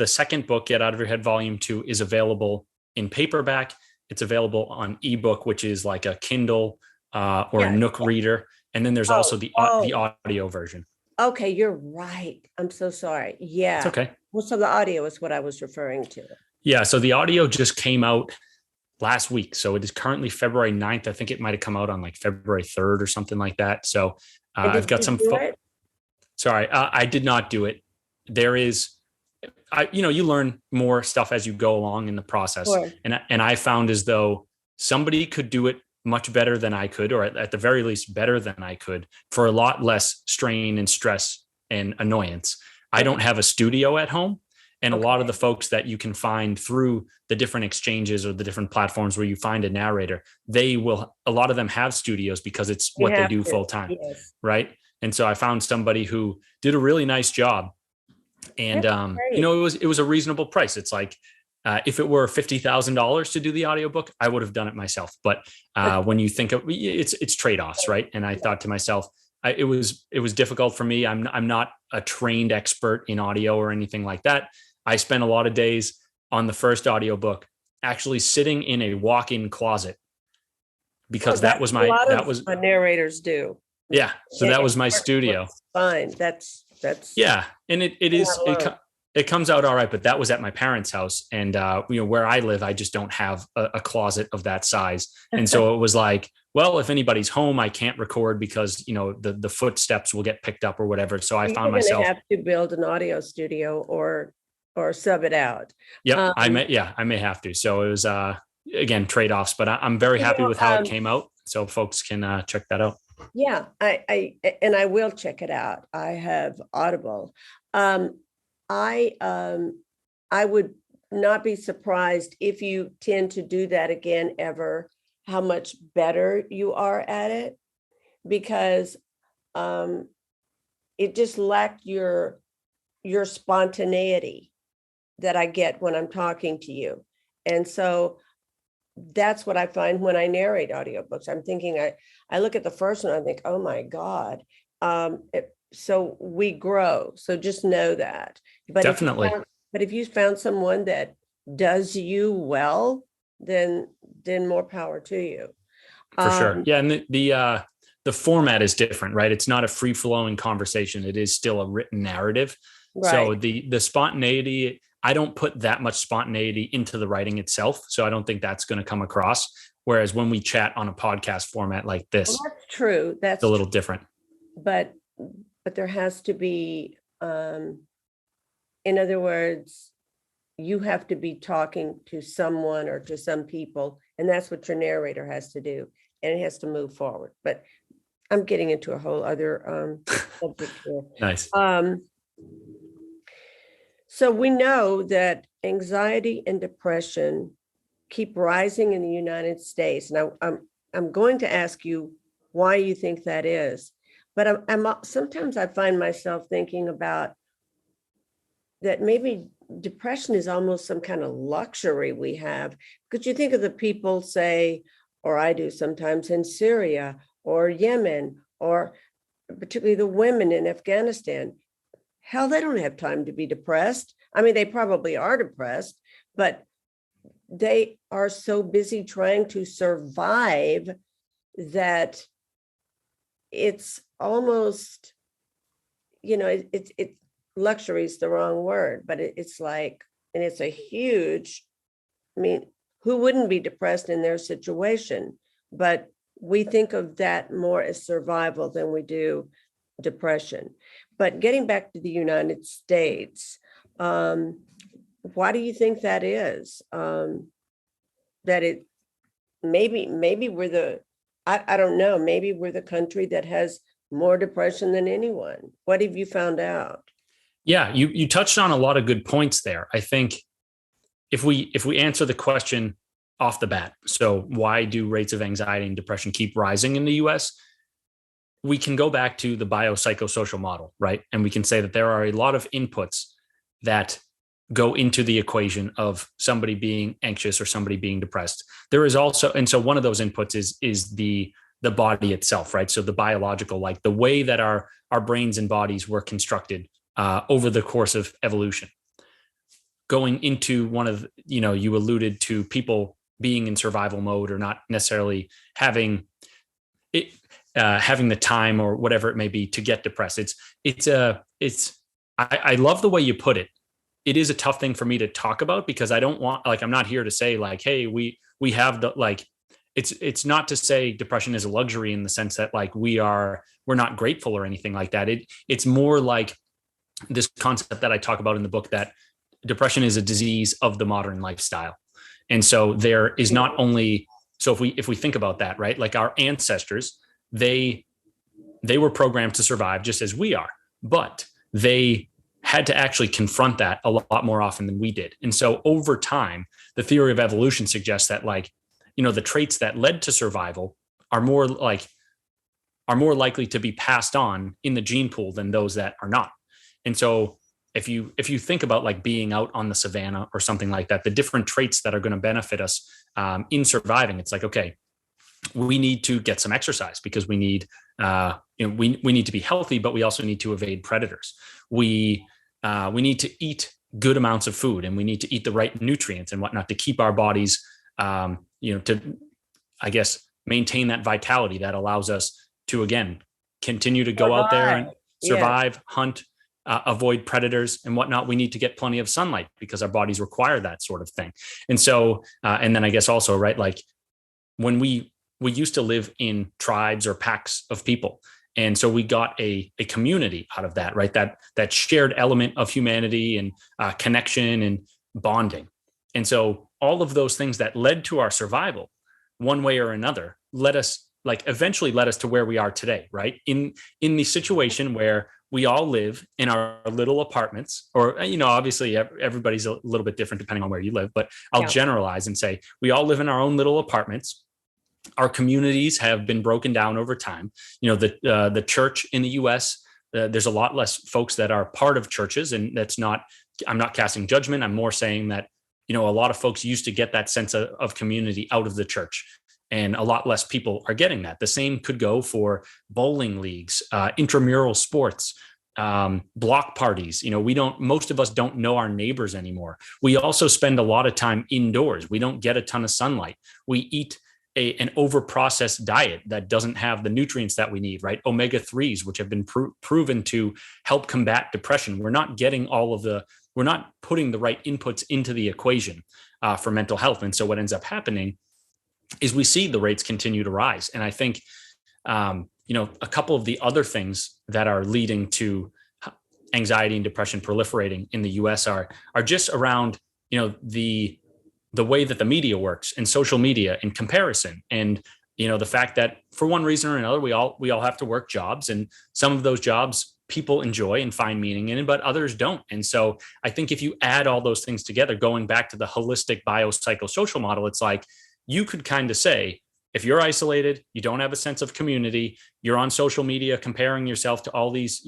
second book, Get Out of Your Head Volume 2, is available in paperback. It's available on ebook, which is like a Kindle or a Nook reader. And then there's also the audio version. Okay, you're right. I'm so sorry. Yeah. It's okay. Well, so the audio is what I was referring to. Yeah. So the audio just came out last week. So it is currently February 9th. I think it might have come out on like February 3rd or something like that. So I've got some. Sorry, I did not do it. There is you learn more stuff as you go along in the process. Sure. And I found as though somebody could do it much better than I could, or at the very least better than I could, for a lot less strain and stress and annoyance. I don't have a studio at home. And a lot of the folks that you can find through the different exchanges or the different platforms where you find a narrator, a lot of them have studios because it's what they do full time. Yes. Right. And so I found somebody who did a really nice job. And, it was a reasonable price. It's like, if it were $50,000 to do the audiobook, I would have done it myself. But when you think of it's trade-offs, right? And I thought to myself, it was difficult for me. I'm not a trained expert in audio or anything like that. I spent a lot of days on the first audiobook actually sitting in a walk-in closet because that was what narrators do. Yeah. So that was my studio. Fine. That's yeah. And it comes out all right, but that was at my parents' house. And, where I live, I just don't have a closet of that size. And so it was like, well, if anybody's home, I can't record because, the footsteps will get picked up or whatever. So I found myself have to build an audio studio or sub it out. Yeah, I may have to. So it was, again, trade-offs, but I'm very happy with how it came out. So folks can check that out. Yeah, I will check it out. I have Audible. I would not be surprised if you tend to do that again ever, how much better you are at it, because it just lacked your spontaneity that I get when I'm talking to you. And so that's what I find when I narrate audiobooks. I'm thinking, I look at the first one, I think, oh my God. So we grow. So just know that. But definitely. If you found someone that does you well, then more power to you. For sure. Yeah. And the format is different, right? It's not a free flowing conversation. It is still a written narrative. Right. So the spontaneity, I don't put that much spontaneity into the writing itself. So I don't think that's going to come across. Whereas when we chat on a podcast format like this, that's true. That's a little different. But there has to be, in other words, you have to be talking to someone or to some people, and that's what your narrator has to do, and it has to move forward. But I'm getting into a whole other subject here. Nice. So we know that anxiety and depression keep rising in the United States. Now, I'm going to ask you why you think that is, but sometimes I find myself thinking about that maybe depression is almost some kind of luxury we have. Could you think of the people, say, or I do sometimes, in Syria or Yemen, or particularly the women in Afghanistan? Hell, they don't have time to be depressed. I mean, they probably are depressed, but they are so busy trying to survive that it's almost, it's luxury is the wrong word, but it's like, and it's a huge, who wouldn't be depressed in their situation? But we think of that more as survival than we do depression. But getting back to the United States, why do you think that is? That it maybe we're I don't know, maybe we're the country that has more depression than anyone. What have you found out? Yeah, you touched on a lot of good points there. I think if we answer the question off the bat, so why do rates of anxiety and depression keep rising in the US? We can go back to the biopsychosocial model, right? And we can say that there are a lot of inputs that go into the equation of somebody being anxious or somebody being depressed. There is also, and so one of those inputs is the body itself, right? So the biological, like the way that our brains and bodies were constructed over the course of evolution. Going into one of, you alluded to people being in survival mode or not necessarily having it, having the time or whatever it may be to get depressed. I love the way you put it. It is a tough thing for me to talk about because I don't want, I'm not here to say like, hey, we have the, it's not to say depression is a luxury in the sense that we're not grateful or anything like that. It's more like this concept that I talk about in the book that depression is a disease of the modern lifestyle. And so there is not only, so if we think about that, right, like our ancestors, they were programmed to survive just as we are, but they had to actually confront that a lot more often than we did. And so over time, the theory of evolution suggests that, like, the traits that led to survival are more likely to be passed on in the gene pool than those that are not. And so if you think about like being out on the savannah or something like that, the different traits that are going to benefit us in surviving, it's like, okay, we need to get some exercise because we need we need to be healthy, but we also need to evade predators. We need to eat good amounts of food, and we need to eat the right nutrients and whatnot to keep our bodies, to, I guess, maintain that vitality that allows us to, again, continue to go out there and survive, hunt, avoid predators and whatnot. We need to get plenty of sunlight because our bodies require that sort of thing. And so, and then I guess also, right, like when we used to live in tribes or packs of people. And so we got a community out of that, right? That shared element of humanity and connection and bonding. And so all of those things that led to our survival, one way or another, eventually led us to where we are today, right? In the situation where we all live in our little apartments, or, obviously everybody's a little bit different depending on where you live, but I'll generalize and say we all live in our own little apartments. Our communities have been broken down over time. The church in the US, there's a lot less folks that are part of churches, and I'm not casting judgment. I'm more saying that, a lot of folks used to get that sense of community out of the church, and a lot less people are getting that. The same could go for bowling leagues, intramural sports, block parties. Most of us don't know our neighbors anymore. We also spend a lot of time indoors. We don't get a ton of sunlight. We eat an over-processed diet that doesn't have the nutrients that we need, right? Omega-3s, which have been proven to help combat depression. We're not getting we're not putting the right inputs into the equation for mental health. And so what ends up happening is we see the rates continue to rise. And I think, a couple of the other things that are leading to anxiety and depression proliferating in the US are just around, the way that the media works and social media and comparison. And, the fact that for one reason or another, we all have to work jobs, and some of those jobs people enjoy and find meaning in, but others don't. And so I think if you add all those things together, going back to the holistic biopsychosocial model, it's like, you could kind of say, if you're isolated, you don't have a sense of community, you're on social media comparing yourself to all these,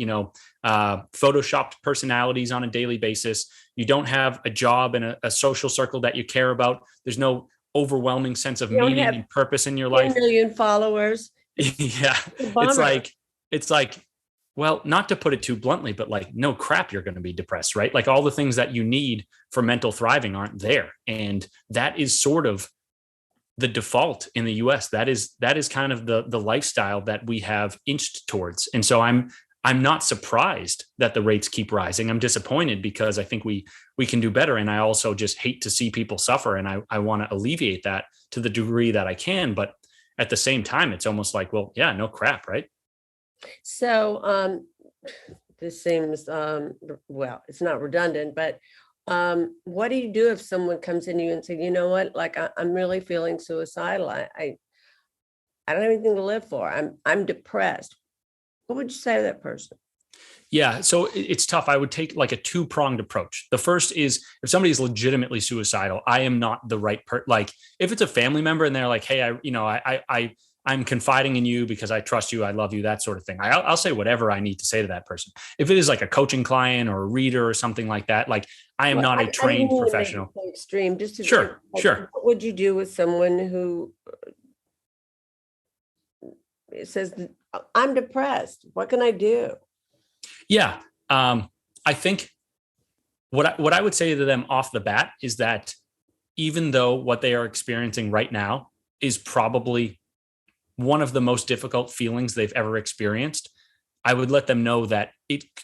photoshopped personalities on a daily basis, you don't have a job and a social circle that you care about, there's no overwhelming sense of meaning and purpose in your life. 10 million followers. Yeah. It's like, well, not to put it too bluntly, but like, no crap, you're going to be depressed, right? Like all the things that you need for mental thriving aren't there. And that is sort of the default in the US. That is kind of the lifestyle that we have inched towards. And so I'm not surprised that the rates keep rising. I'm disappointed because I think we can do better. And I also just hate to see people suffer. And I want to alleviate that to the degree that I can. But at the same time, it's almost like, well, yeah, no crap, right? So this seems, well, it's not redundant, but what do you do if someone comes in you and says, you know what, like I'm really feeling suicidal. I don't have anything to live for. I'm depressed. What would you say to that person? Yeah, so it's tough. I would take like a two-pronged approach. The first is if somebody is legitimately suicidal, I am not the right like if it's a family member and they're like, hey, I'm confiding in you because I trust you, I love you, that sort of thing. I'll say whatever I need to say to that person. If it is like a coaching client or a reader or something like that, like I am not a trained professional. Extreme, just to sure. What would you do with someone who says, I'm depressed, what can I do? Yeah, I think what I would say to them off the bat is that even though what they are experiencing right now is probably one of the most difficult feelings they've ever experienced, I would let them know that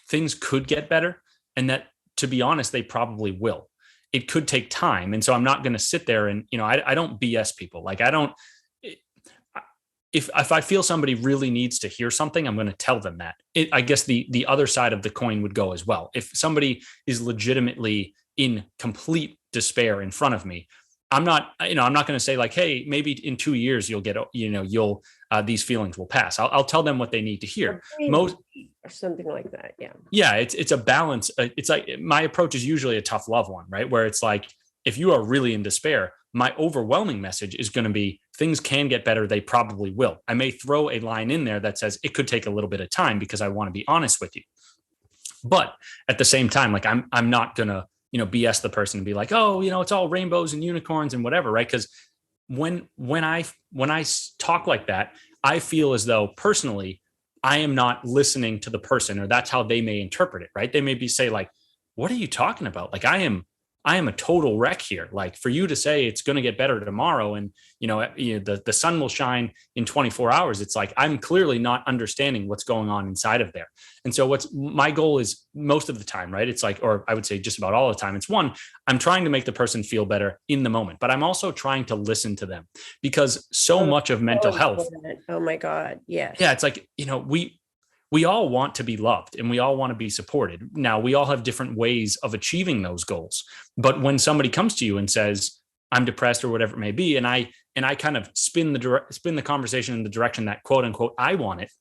things could get better, and that, to be honest, they probably will. It could take time. And so I'm not going to sit there and, I don't BS people. Like if I feel somebody really needs to hear something, I'm going to tell them that. I guess the other side of the coin would go as well. If somebody is legitimately in complete despair in front of me, I'm not going to say like, hey, maybe in 2 years you'll get, these feelings will pass. I'll tell them what they need to hear. Most or something like that. Yeah. Yeah. It's a balance. It's like my approach is usually a tough love one, right? Where it's like, if you are really in despair, my overwhelming message is going to be things can get better. They probably will. I may throw a line in there that says it could take a little bit of time because I want to be honest with you. But at the same time, like I'm not going to, BS the person and be like, oh, it's all rainbows and unicorns and whatever. Right. Because when I talk like that, I feel as though personally, I am not listening to the person, or that's how they may interpret it. Right. They may be say like, what are you talking about? Like, I am a total wreck here. Like, for you to say it's going to get better tomorrow and, the sun will shine in 24 hours. It's like, I'm clearly not understanding what's going on inside of there. And so what's my goal is most of the time, right? It's like, or I would say just about all the time, it's one, I'm trying to make the person feel better in the moment, but I'm also trying to listen to them, because so much of mental health. Oh my God. Yes. Yeah. It's like, we all want to be loved and we all want to be supported. Now, we all have different ways of achieving those goals. But when somebody comes to you and says, I'm depressed or whatever it may be, and I kind of spin the conversation in the direction that quote unquote I want it,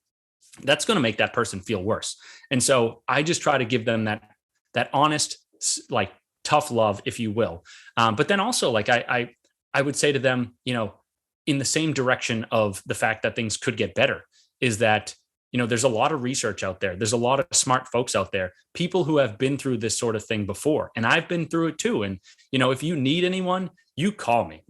that's going to make that person feel worse. And so I just try to give them that honest, like tough love, if you will. But then also, like I would say to them, in the same direction of the fact that things could get better, is that there's a lot of research out there. There's a lot of smart folks out there, people who have been through this sort of thing before. And I've been through it too. And, if you need anyone, you call me,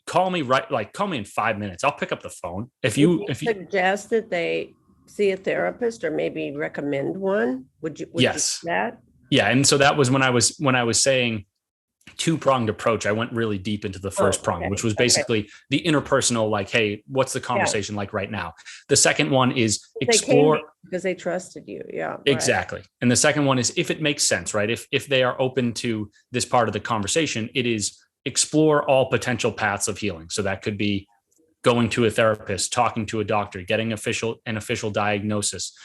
call me in 5 minutes. I'll pick up the phone. If you suggest that they see a therapist or maybe recommend one, would you yes. do that? Yeah. And so that was when I was saying two-pronged approach, I went really deep into the first prong, which was basically the interpersonal, like, hey, what's the conversation like right now? The second one is explore, because they trusted you. Yeah, exactly. Right. And the second one is, if it makes sense, right? If they are open to this part of the conversation, it is explore all potential paths of healing. So that could be going to a therapist, talking to a doctor, getting an official diagnosis,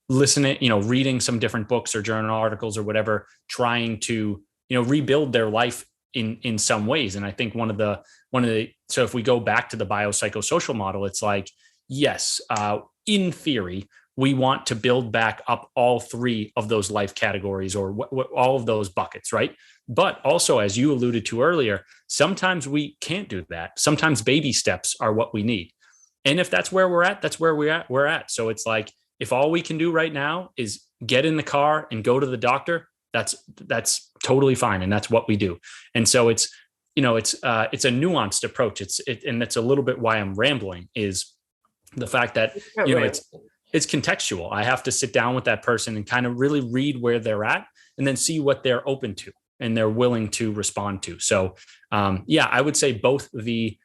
listening, reading some different books or journal articles or whatever, trying to rebuild their life in some ways. And I think one of the, so if we go back to the biopsychosocial model, it's like, yes, in theory, we want to build back up all three of those life categories, or all of those buckets, right? But also, as you alluded to earlier, sometimes we can't do that. Sometimes baby steps are what we need. And if that's where we're at, that's where we're at. So it's like, if all we can do right now is get in the car and go to the doctor, that's totally fine. And that's what we do. And so it's a nuanced approach. And that's a little bit why I'm rambling, is the fact that, it's contextual. I have to sit down with that person and kind of really read where they're at and then see what they're open to and they're willing to respond to. So, I would say both the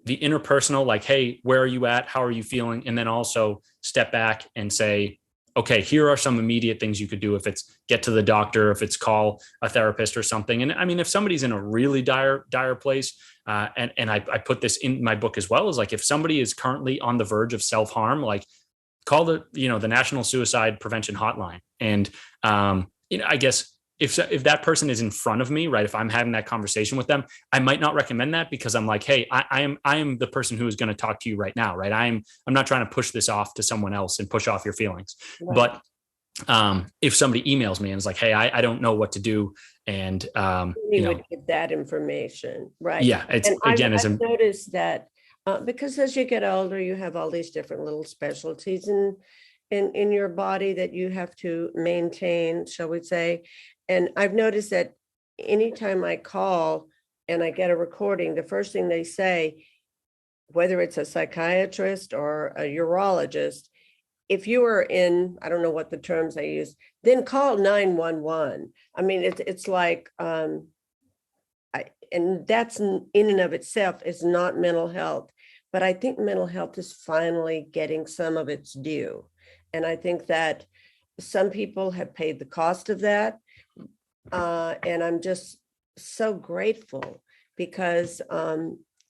interpersonal, like, hey, where are you at? How are you feeling? And then also step back and say, okay, here are some immediate things you could do. If it's get to the doctor, if it's call a therapist or something. And I mean, if somebody's in a really dire place, and I put this in my book as well, is like, if somebody is currently on the verge of self-harm, like, call the National Suicide Prevention Hotline. And, I guess if that person is in front of me, right, if I'm having that conversation with them, I might not recommend that, because I'm like, hey, I am the person who is going to talk to you right now, right? I'm not trying to push this off to someone else and push off your feelings. Right. But if somebody emails me and is like, hey, I don't know what to do, and you would get that information, right? Yeah, it's I've noticed that because as you get older, you have all these different little specialties in your body that you have to maintain, shall we say. And I've noticed that anytime I call and I get a recording, the first thing they say, whether it's a psychiatrist or a urologist, if you are in, I don't know what the terms they use, then call 911. I mean, it's like, and that's in and of itself is not mental health, but I think mental health is finally getting some of its due. And I think that some people have paid the cost of that. And I'm just so grateful because,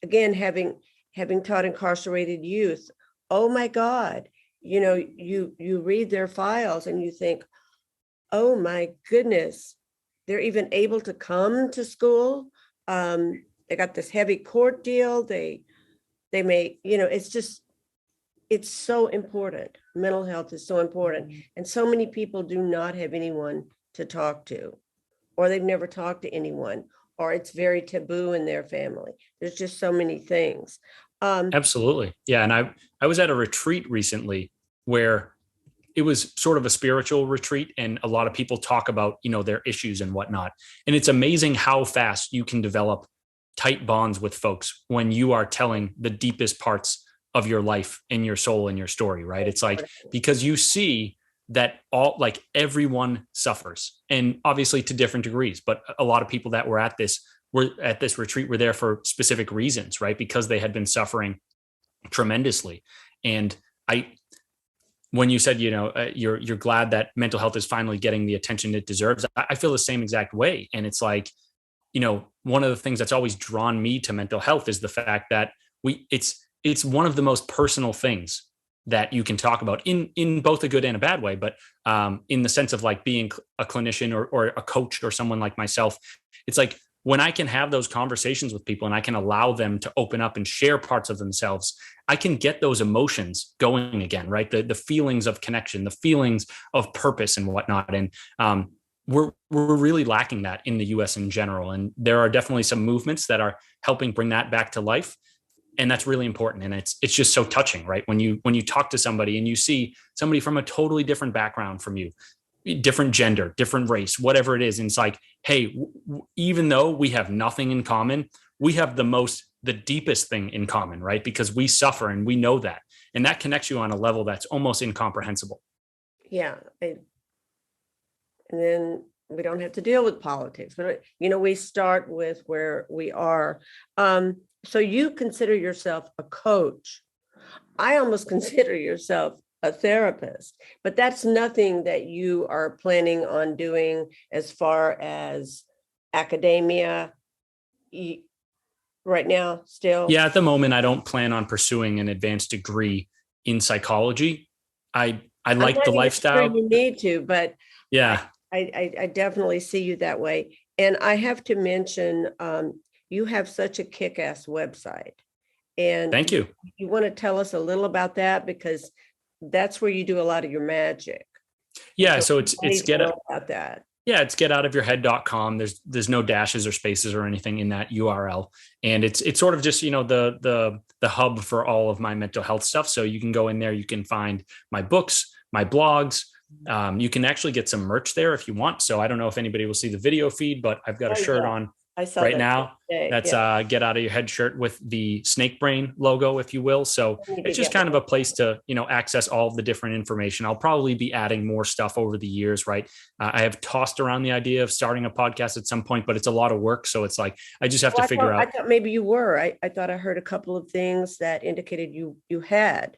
again, having taught incarcerated youth, oh my God, you read their files and you think, oh my goodness, they're even able to come to school. They got this heavy court deal. They may, it's so important. Mental health is so important. And so many people do not have anyone to talk to, or they've never talked to anyone, or it's very taboo in their family. There's just so many things. Absolutely. Yeah. And I was at a retreat recently where it was sort of a spiritual retreat, and a lot of people talk about, their issues and whatnot. And it's amazing how fast you can develop tight bonds with folks when you are telling the deepest parts of your life and your soul and your story, right? It's like, because you see that everyone suffers, and obviously to different degrees, but a lot of people that were at this retreat were there for specific reasons, right? Because they had been suffering tremendously. And when you said, you're glad that mental health is finally getting the attention it deserves, I feel the same exact way. And it's like, one of the things that's always drawn me to mental health is the fact that it's one of the most personal things that you can talk about in both a good and a bad way. But in the sense of like being a clinician or a coach or someone like myself, it's like when I can have those conversations with people and I can allow them to open up and share parts of themselves, I can get those emotions going again, right? The feelings of connection, the feelings of purpose and whatnot. And we're really lacking that in the US in general. And there are definitely some movements that are helping bring that back to life. And that's really important. And it's just so touching, right? When you talk to somebody and you see somebody from a totally different background from you, different gender, different race, whatever it is. And it's like, hey, even though we have nothing in common, we have the deepest thing in common, right? Because we suffer and we know that. And that connects you on a level that's almost incomprehensible. Yeah. And then we don't have to deal with politics, but we start with where we are. So you consider yourself a coach. I almost consider yourself a therapist, but that's nothing that you are planning on doing as far as academia right now still? Yeah, at the moment, I don't plan on pursuing an advanced degree in psychology. I like the lifestyle. Sure you need to, but yeah, I definitely see you that way. And I have to mention, you have such a kick-ass website. And thank you. You want to tell us a little about that, because that's where you do a lot of your magic. Yeah, so it's get about that. Yeah, it's getoutofyourhead.com. There's no dashes or spaces or anything in that URL. And it's sort of just, the hub for all of my mental health stuff. So you can go in there, you can find my books, my blogs. You can actually get some merch there if you want. So I don't know if anybody will see the video feed, but I've got a shirt on right now. That's Get Out of Your Head shirt with the snake brain logo, if you will. So it's just kind of a place to, access all of the different information. I'll probably be adding more stuff over the years, right? I have tossed around the idea of starting a podcast at some point, but it's a lot of work. So it's like, I just have to figure out. I thought maybe you were. I thought I heard a couple of things that indicated you had,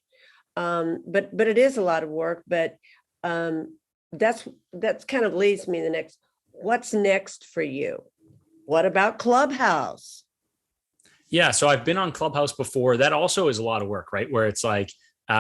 but it is a lot of work, but that's kind of leads me to the next, what's next for you? What about Clubhouse? Yeah, so I've been on Clubhouse before. That also is a lot of work, right? Where it's like,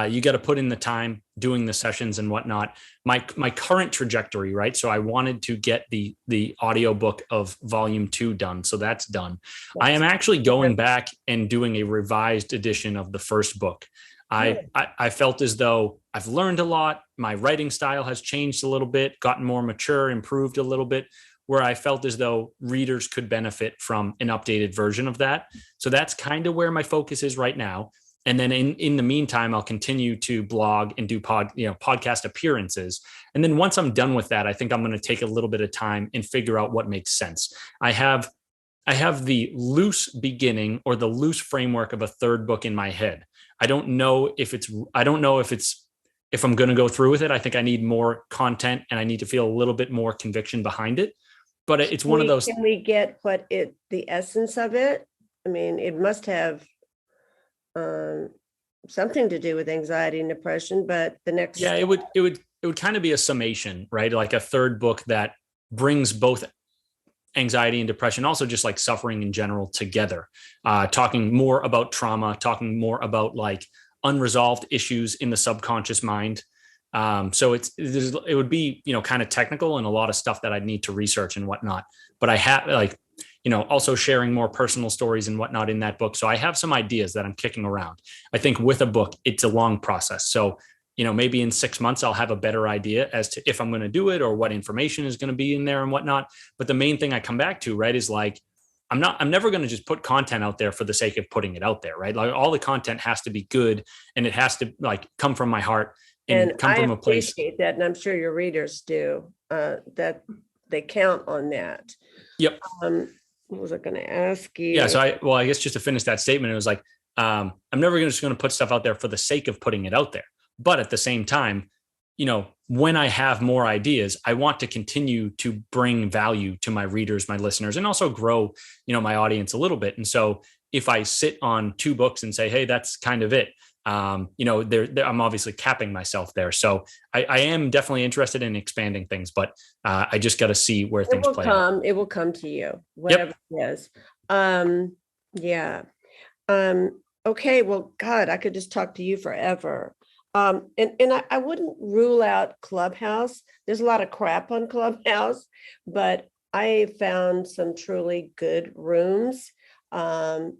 you got to put in the time doing the sessions and whatnot. My current trajectory, right? So I wanted to get the audiobook of volume 2 done. So that's done. I am actually going back and doing a revised edition of the first book. I felt as though I've learned a lot. My writing style has changed a little bit, gotten more mature, improved a little bit, where I felt as though readers could benefit from an updated version of that. So that's kind of where my focus is right now. And then in the meantime, I'll continue to blog and do podcast appearances. And then once I'm done with that, I think I'm going to take a little bit of time and figure out what makes sense. I have the loose beginning or the loose framework of a third book in my head. I don't know if I'm going to go through with it. I think I need more content and I need to feel a little bit more conviction behind it. But it's one of those. Can we get the essence of it? I mean, it must have something to do with anxiety and depression, but the next. Yeah, it would kind of be a summation, right? Like a third book that brings both anxiety and depression, also just like suffering in general together, talking more about trauma, talking more about like unresolved issues in the subconscious mind. So it would be, kind of technical and a lot of stuff that I'd need to research and whatnot. But I have also sharing more personal stories and whatnot in that book. So I have some ideas that I'm kicking around. I think with a book, it's a long process. So, maybe in 6 months, I'll have a better idea as to if I'm going to do it or what information is going to be in there and whatnot. But the main thing I come back to, right, is like, I'm never going to just put content out there for the sake of putting it out there, right? Like all the content has to be good and it has to like come from my heart and come from a place. I appreciate that. And I'm sure your readers do, that they count on that. Yep. What was I going to ask you? Yeah. So I guess just to finish that statement, it was like, I'm never just going to put stuff out there for the sake of putting it out there. But at the same time, when I have more ideas, I want to continue to bring value to my readers, my listeners, and also grow, my audience a little bit. And so if I sit on 2 books and say, hey, that's kind of it, I'm obviously capping myself there. So I am definitely interested in expanding things, but I just got to see where things play out. It will come to you, whatever it is. Yeah. Okay. Well, God, I could just talk to you forever. And I wouldn't rule out Clubhouse. There's a lot of crap on Clubhouse, but I found some truly good rooms. I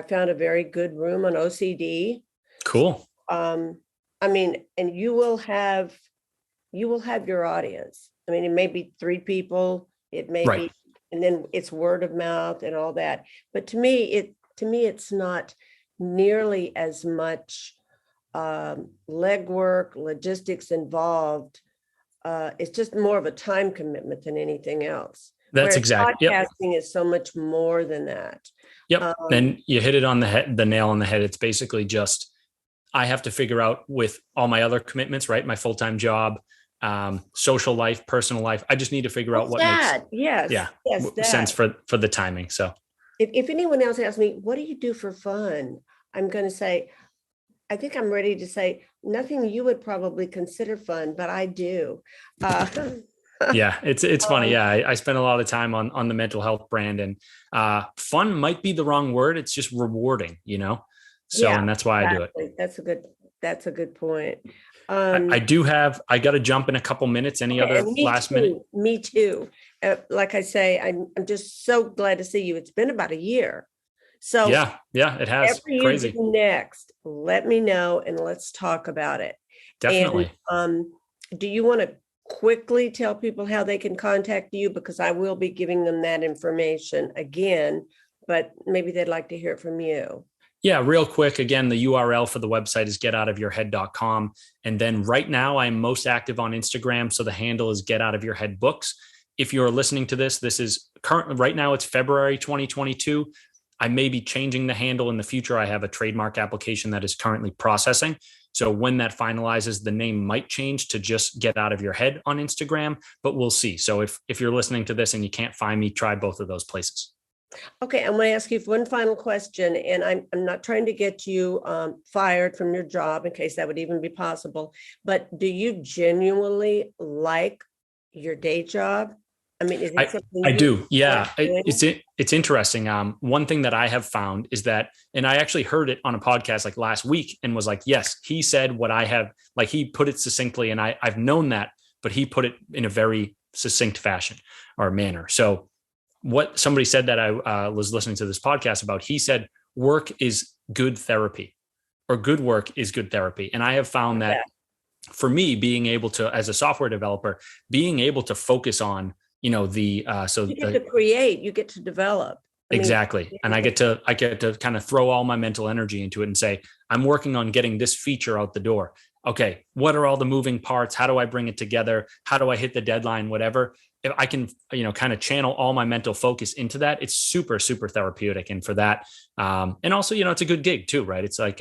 found a very good room on OCD. Cool. And you will have your audience. I mean, it may be 3 people, it may be, and then it's word of mouth and all that. But to me, it's not nearly as much legwork, logistics involved. It's just more of a time commitment than anything else. That's exactly. Podcasting is so much more than that. Yep. And you hit it on the nail on the head. It's basically just, I have to figure out with all my other commitments, right? My full-time job, social life, personal life. I just need to figure out what makes sense for the timing. So if anyone else asks me, what do you do for fun? I'm going to say, I think I'm ready to say nothing you would probably consider fun, but I do. Yeah, it's funny. Yeah, I spend a lot of time on the mental health brand, and fun might be the wrong word. It's just rewarding, So, and that's why I do it. That's a good point. I got to jump in a couple minutes. Any other last minute? Me too. Like I say, I'm just so glad to see you. It's been about a year. So yeah, it has. Crazy. You do next, let me know and let's talk about it. Definitely. And, do you want to quickly tell people how they can contact you? Because I will be giving them that information again, but maybe they'd like to hear it from you. Yeah, real quick. Again, the URL for the website is getoutofyourhead.com. And then right now I'm most active on Instagram. So the handle is Get Out of Your Head Books. If you're listening to this is currently right now it's February 2022. I may be changing the handle in the future. I have a trademark application that is currently processing. So when that finalizes, the name might change to just Get Out of Your Head on Instagram, but we'll see. So if you're listening to this and you can't find me, try both of those places. Okay, I'm going to ask you one final question, and I'm not trying to get you fired from your job in case that would even be possible, but do you genuinely like your day job? I mean, is it something I do. Yeah. It's interesting. One thing that I have found is that, and I actually heard it on a podcast like last week and was like, yes, he said what I have, like he put it succinctly and I've known that, but he put it in a very succinct fashion or manner. So what somebody said that I was listening to this podcast about, he said, work is good therapy or good work is good therapy. And I have found that for me, being able to, as a software developer, being able to focus on, you get to create, you get to develop. Exactly. And I get to kind of throw all my mental energy into it and say, I'm working on getting this feature out the door. Okay, what are all the moving parts? How do I bring it together? How do I hit the deadline? Whatever. If I can, kind of channel all my mental focus into that, it's super, super therapeutic. And for that, and also, it's a good gig too, right? It's like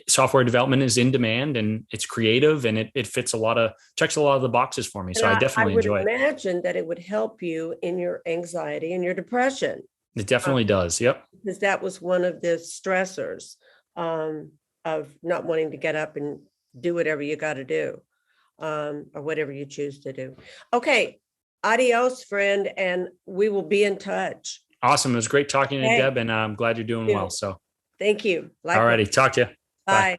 software development is in demand and it's creative and it checks a lot of the boxes for me. So I definitely enjoy it. I would imagine that it would help you in your anxiety and your depression. It definitely does. Yep. Because that was one of the stressors of not wanting to get up and do whatever you got to do. Or whatever you choose to do. Okay. Adios, friend. And we will be in touch. Awesome. It was great talking to you, Deb, and I'm glad you're doing well. So thank you. All righty. Talk to you. Bye. Bye.